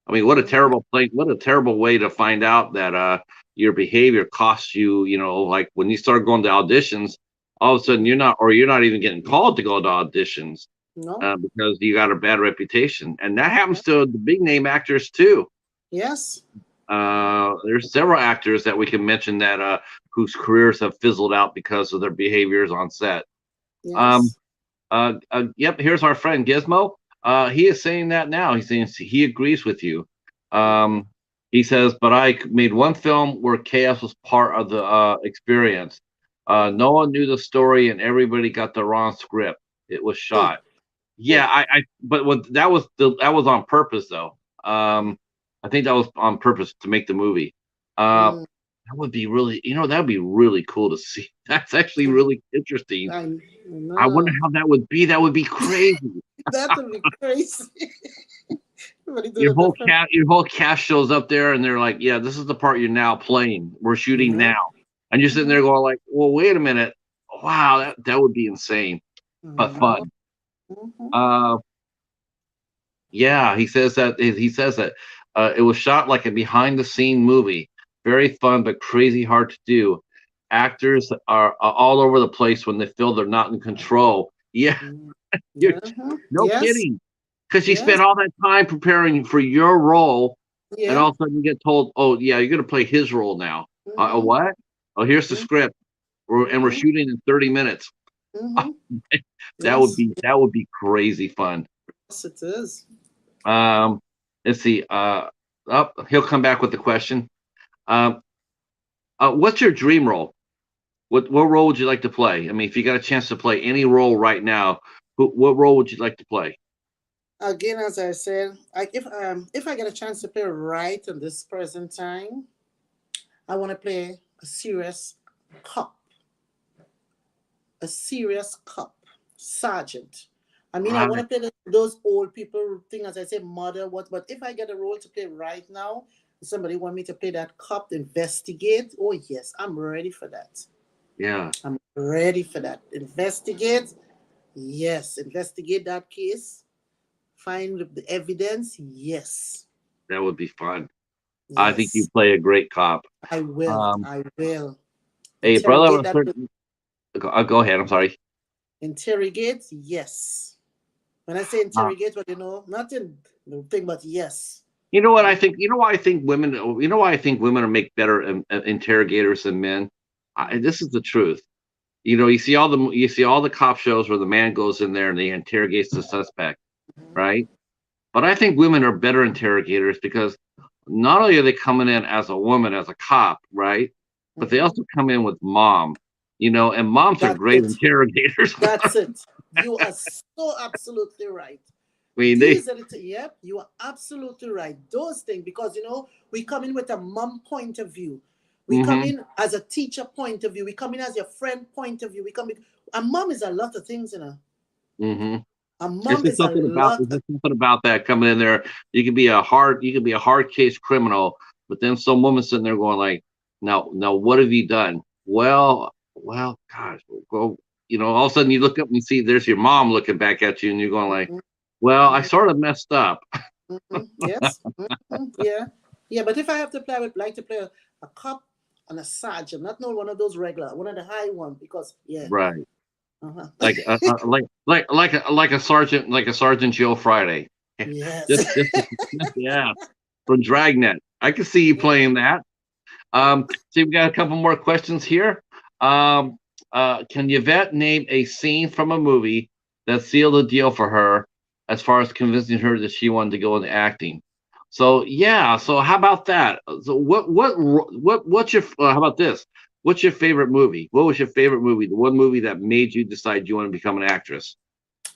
I mean, what a Mm-hmm. terrible place! What a terrible way to find out that your behavior costs you. Like when you start going to auditions, all of a sudden you're not even getting called to go to auditions No. because you got a bad reputation, and that Yeah. happens to the big name actors too. Yes. There's several actors that we can mention that whose careers have fizzled out because of their behaviors on set. Um, Yes. yep, here's our friend Gizmo. He is saying that now. He's saying he agrees with you. Mm-hmm. Um, he says, but I made one film where chaos was part of the experience. Mm-hmm. No one knew the story, and everybody got the wrong script. It was Oh. shot. Yeah, Oh. but that was on purpose though. I think that was on purpose to make the movie. Mm-hmm. That would be really, that would be really cool to see. That's actually really interesting. I I wonder know. how that would be. That would be crazy. That would be crazy. Everybody do it different. Your whole cast shows up there, and they're like, "Yeah, this is the part you're now playing. We're shooting Yeah. now," and you're sitting Mm-hmm. there going like, "Well, wait a minute. Wow, that would be insane, I but know. fun." Mm-hmm. Uh, Yeah, he says that it was shot like a behind the scene movie. Very fun, but crazy hard to do. Actors are all over the place when they feel they're not in control. Yeah, Mm-hmm. you're Mm-hmm. no Yes. kidding. Because you Yes. spent all that time preparing for your role, and Yeah. all of a sudden you get told, "Oh, yeah, you're gonna play his role now." Mm-hmm. What? Oh, here's the script, and we're Mm-hmm. shooting in 30 minutes. Mm-hmm. That would Yes. be crazy fun. Yes, it is. Um, let's see. He'll come back with the question. Um, what's your dream role? What role would you like to play? I mean, if you got a chance to play any role right now, what role would you like to play? Again, as I said, if I get a chance to play right in this present time, I want to play cop, a serious cop, sergeant. I mean, I want Right. to play those old people thing, as I say, mother, what. But if I get a role to play right now, somebody want me to play that cop, investigate. Oh yes, I'm ready for that. Yeah, I'm ready for that. Investigate. Yes, investigate that case. Find the evidence. Yes, that would be fun. I think you yes. play a great cop. I will. Um, I will a brother of interrogate a that. certain. Go ahead. I'm sorry. Interrogate. Yes. When I say Uh, interrogate, but nothing, no thing but yes. you know what I Mhm. think? You know why I think women? You know why I think women are make better interrogators than men? This is the truth. You see all the cop shows where the man goes in there and he interrogates the suspect, right? But I think women are better interrogators because not only are they coming in as a woman, as a cop, right? But they Mhm. also come in with mom, and moms are That's great it. interrogators. That's it. You are so absolutely right. I mean, These are yep, you are absolutely right. Those things, because we come in with a mom point of view. We come hmm in as a teacher point of view. We come in as your friend point of view. We come in. A mom is a lot of things. hmm A mom is a It's lot of. just something about that coming in there. You can be a hard case criminal, but then some woman sitting there going like, now, what have you done? Well, gosh, well, all of a sudden you look up and you see there's your mom looking back at you, and you're going like, Mhm, well, I mhm, sort of messed up. yes. Yeah. Yeah, but if I have to play, I would like to play a cop and a sergeant, not no one of those regular, one of the high ones, because yeah. Right. Uh-huh. Like a Sergeant Joe Friday. Yes. Just yeah, from Dragnet. I can see you playing that. So we've got a couple more questions here. Um, can Yvette name a scene from a movie that sealed the deal for her as far as convincing her that she wanted to go into acting? So yeah, so how about that? So what's your how about this? What's your favorite movie? What was your favorite movie? The one movie that made you decide you want to become an actress?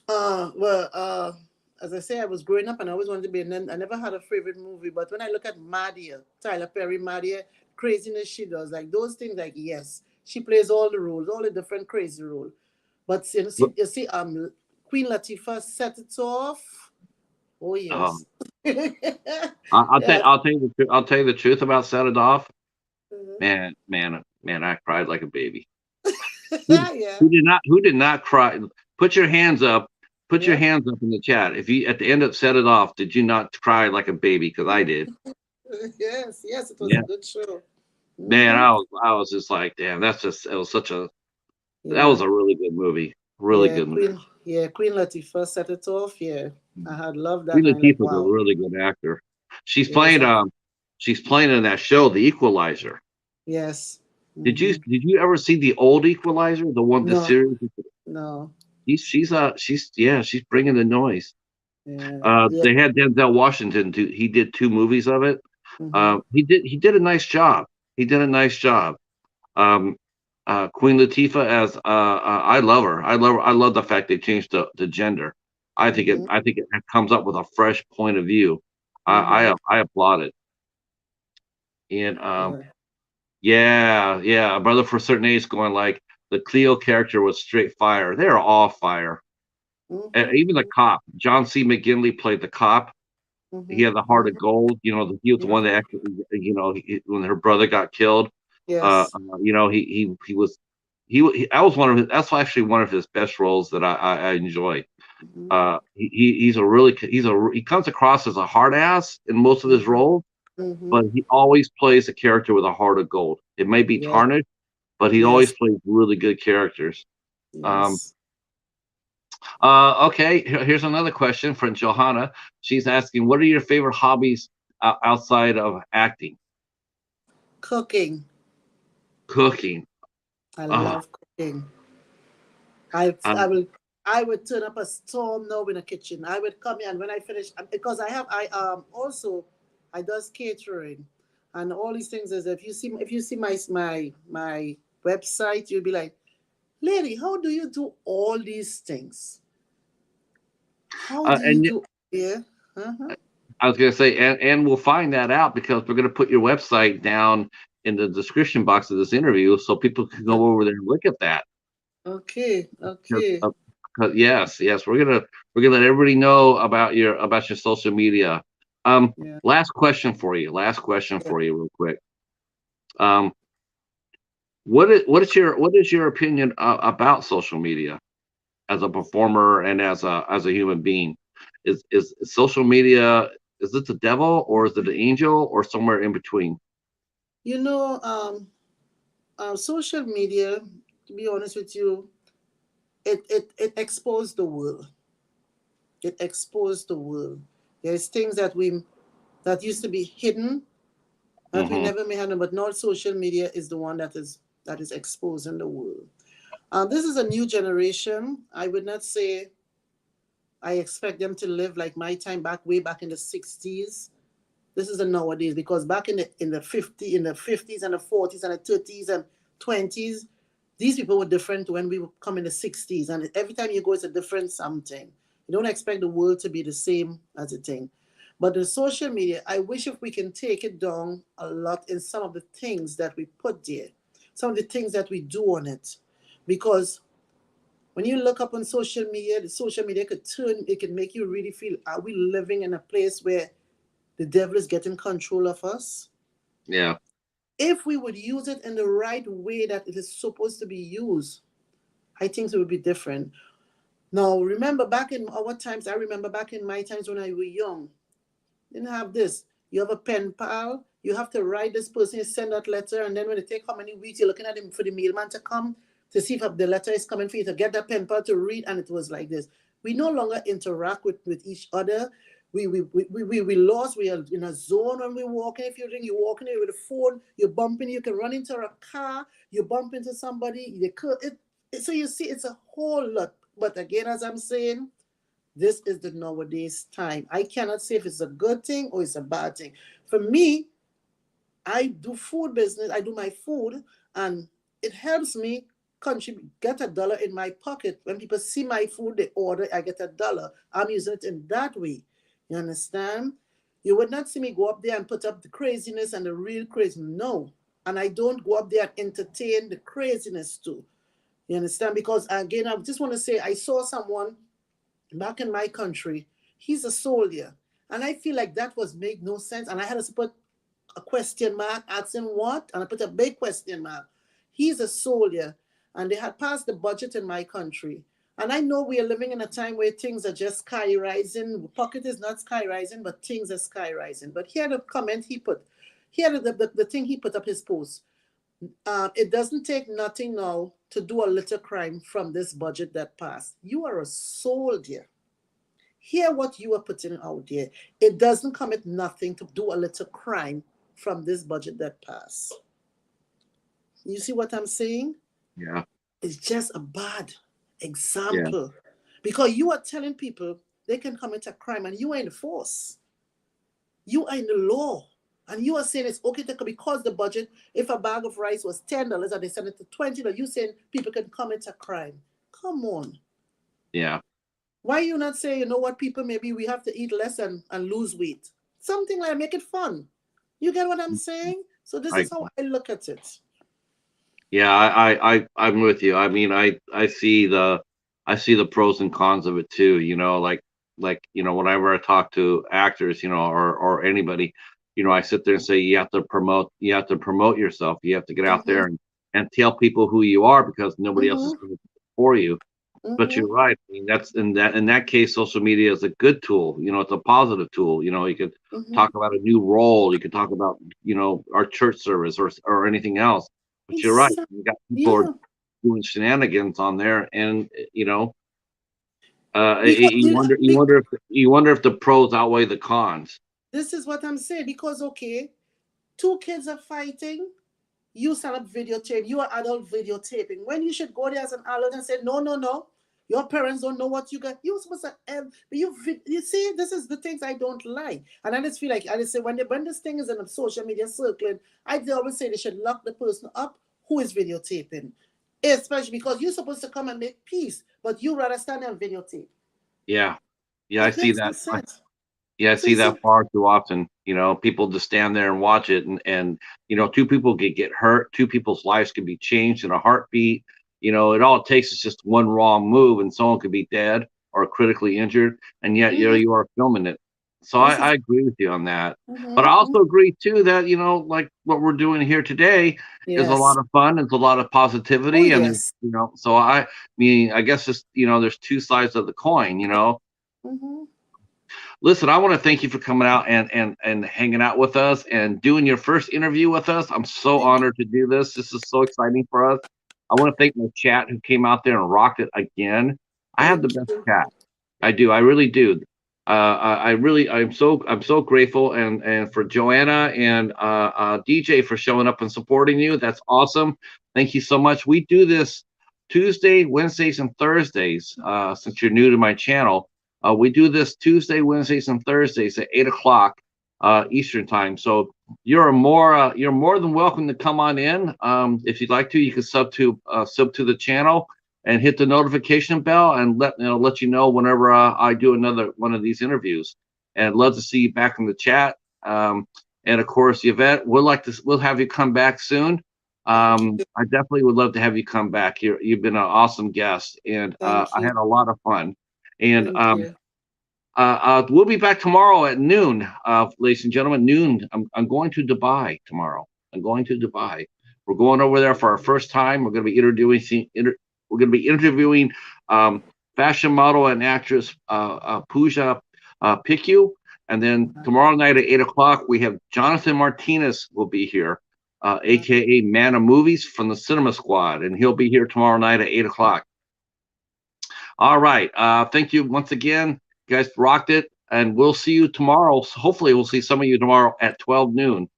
Well, as I say, I was growing up and I always wanted to be, and then I never had a favorite movie. But when I look at Madia, Tyler Perry, Madia, craziness she does, like those things, like yes, she plays all the roles, all the different crazy roles. But Queen Latifah set it off. Oh Um, yes, yeah. I'll tell you the truth about Set It Off. Mhm. Man, I cried like a baby. Yeah, Who did not cry? Put your hands up. Put your yeah. hands up in the chat. If you at the end of Set It Off, did you not cry like a baby? Because I did. Yes, yes, it was a Yeah, good show. man, Hmm. I was just like, damn, it was such a that was Yeah. a really good movie. Really good movie. Queen Latifah set it off. Yeah, I had loved that, Queen and I'm like, Latifah's a wow. really good actor. She's Yes, playing she's playing in that show, The Equalizer. yes. Did you ever see the old Equalizer, the No, series? no. She's bringing the noise. Yeah. They had Denzel Washington do. He did two movies of it. Mm-hmm. He did a nice job. He did a nice job. Um, Queen Latifah as I love her. I love the fact they changed the gender. Mm-hmm. I think it comes up with a fresh point of view. Mm-hmm. I applaud it. And Yeah. yeah, a brother for a certain age going like the Cleo character was straight fire. They're all fire. Even the Mm-hmm. cop, John C. McGinley played the cop. He Mm-hmm. had the heart of Mm-hmm. gold. He was the one that actually, when her brother got killed, Yes. that was one of his. That's actually one of his best roles that I enjoy. Mm-hmm. He comes across as a hard ass in most of his Mm-hmm. roles, Mm-hmm. but he always plays a character with a heart of gold. It may be Yes. tarnished, but he always Yes. plays really good characters. Um, Yes. okay, here's another question from Johanna. She's asking, "What are your favorite hobbies outside of acting? Cooking. Cooking. I Oh, love cooking. I um, I will I would turn up a storm now in the kitchen. I would come in, and when I finish, because I also I does catering and all these things. Is if you see my website, you'll be like, lady, how do you do all these things? How do you and do? Yeah. Uh-huh. I was going to say, and we'll find that out because we're going to put your website down in the description box of this interview, so people can go over there and look at that. Okay. 'Cause, Okay. 'cause yes, we're gonna let everybody know about your social media. Yeah. Last question for you. Last question Yeah. for you, real quick. Um, what is your opinion about social media as a performer and as a human being? Is social media, is it the devil or is it an angel or somewhere in between? You know, social media. To be honest with you, it exposed the world. It exposed the world. There's things that used to be hidden that we Hmm. never may have known, but now social media is the one that is exposing the world. This is a new generation. I would not say I expect them to live like my time back way back in the 60s. This is the nowadays, because back in the 50s and the 40s and the 30s and 20s, these people were different when we would come in the 60s. And every time you go, it's a different something. You don't expect the world to be the same as a thing. But the social media, I wish if we can take it down a lot in some of the things that we put there, some of the things that we do on it. Because when you look up on social media, the social media it can make you really feel, are we living in a place where the devil is getting control of us? Yeah, If we would use it in the right way that it is supposed to be used, I think it would be different. Now, remember back in our times, I remember back in my times when I was young, didn't have this. You have a pen pal, you have to write this person, you send that letter, and then when it take how many weeks, you're looking at him for the mailman to come to see if the letter is coming for you to get that pen pal to read, and it was like this. We no longer interact with each other. We lost. We are in a zone when we're walking. If you're walking with a phone, you're bumping, you can run into a car, you bump into somebody, so you see, it's a whole lot. But again, as I'm saying, this is the nowadays time. I cannot say if it's a good thing or it's a bad thing. For me, I do food business. I do my food, and it helps me contribute, get $1 in my pocket. When people see my food, they order, I get $1. I'm using it in that way. You understand? You would not see me go up there and put up the craziness and the real crazy. No. And I don't go up there and entertain the craziness too. You understand? Because again, I just want to say I saw someone back in my country. He's a soldier. And I feel like that was make no sense. And I had to put a question mark, asking what? And I put a big question mark. He's a soldier. And they had passed the budget in my country. And I know we are living in a time where things are just sky rising. Pocket is not sky rising, but things are sky rising. But here the comment he put, here the thing he put up his post. It doesn't take nothing now to do a little crime from this budget that passed. You are a soldier. Hear what you are putting out there. It doesn't come at nothing to do a little crime from this budget that passed. You see what I'm saying? yeah, It's just a bad yeah, example. Because you are telling people they can commit a crime and you are in the force. You are in the law. And you are saying it's okay to, because the budget, if a bag of rice was $10 and they send it to $20, you saying people can commit a crime. Come on. yeah. Why you not say, you know what, people, maybe we have to eat less and lose weight? Something like make it fun. You get what I'm saying? So this I is how I look at it. Yeah, I'm with you. I mean, I see the pros and cons of it too. Whenever I talk to actors, or anybody, I sit there and say you have to promote yourself. You have to get out Mm-hmm. there and tell people who you are because nobody else is Mm-hmm. going to do it for you. But you're Mm-hmm. right. I mean, that's in that case, social media is a good tool. It's a positive tool. You could Mm-hmm. talk about a new role. You could talk about our church service or anything else. But you're right. You got people are Yeah. doing shenanigans on there, and Because you wonder if the pros outweigh the cons. This is what I'm saying. Because, okay, two kids are fighting, you set up videotape, you are adult videotaping. When you should go there as an adult and say, no, no, no, your parents don't know what you got. You're supposed to you see, this is the things I don't like. And I just feel like I just say when this thing is in a social media circling, I always say they should lock the person up who is videotaping. Especially because you're supposed to come and make peace, but you rather stand there and videotape. Yeah, yeah, I It see makes no that. sense. Yeah, I So see you see, that far too often. People just stand there and watch it, and two people could get hurt, two people's lives could be changed in a heartbeat. It all it takes is just one wrong move, and someone could be dead or critically injured, and yet mm-hmm, you are filming it. So this I is, agree with you on that. But I mm-hmm, also agree too that like what we're doing here today is a lot yes. of fun. It's a lot of Oh, positivity, and yes. so I mean I guess just there's two sides of the coin. Mm-hmm. Listen, I want to thank you for coming out and hanging out with us and doing your first interview with us. I'm so Thank honored to do this. This is so exciting for us. I want to thank my chat who came out there and rocked it again. I have the Thank best you. chat. I do. I really do. I'm so grateful and for Joanna and DJ for showing up and supporting you. That's awesome. Thank you so much. We do this Tuesday, Wednesdays, and Thursdays. Since you're new to my channel, we do this Tuesday, Wednesdays, and Thursdays at 8 o'clock Eastern time. So you're more than welcome to come on in. If you'd like to, you can sub to the channel and hit the notification bell and let you know whenever I do another one of these interviews. And love to see you back in the chat. And of course, Yvette, we'll have you come back soon. Thank you. I definitely would love to have you come back. You've been an awesome guest, and Thank I you. had a lot of fun. And Thank you. we'll be back tomorrow at noon, ladies and gentlemen. Noon. I'm going to Dubai tomorrow. I'm going to Dubai. We're going over there for our first time. We're going to be interviewing fashion model and actress Pooja Piku. And then tomorrow night at 8 o'clock, we have Jonathan Martinez will be here, aka Man of Movies from the Cinema Squad, and he'll be here tomorrow night at 8 o'clock. All right. Thank you once again. You guys rocked it. And we'll see you tomorrow. Hopefully, we'll see some of you tomorrow at 12 noon.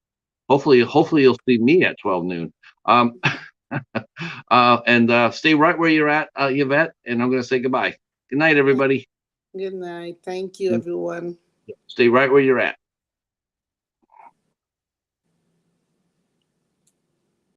Hopefully you'll see me at 12 noon. Um, and stay right where you're at, Yvette. And I'm going to say goodbye. Good night, everybody. Good night. Thank you, everyone. Stay right where you're at.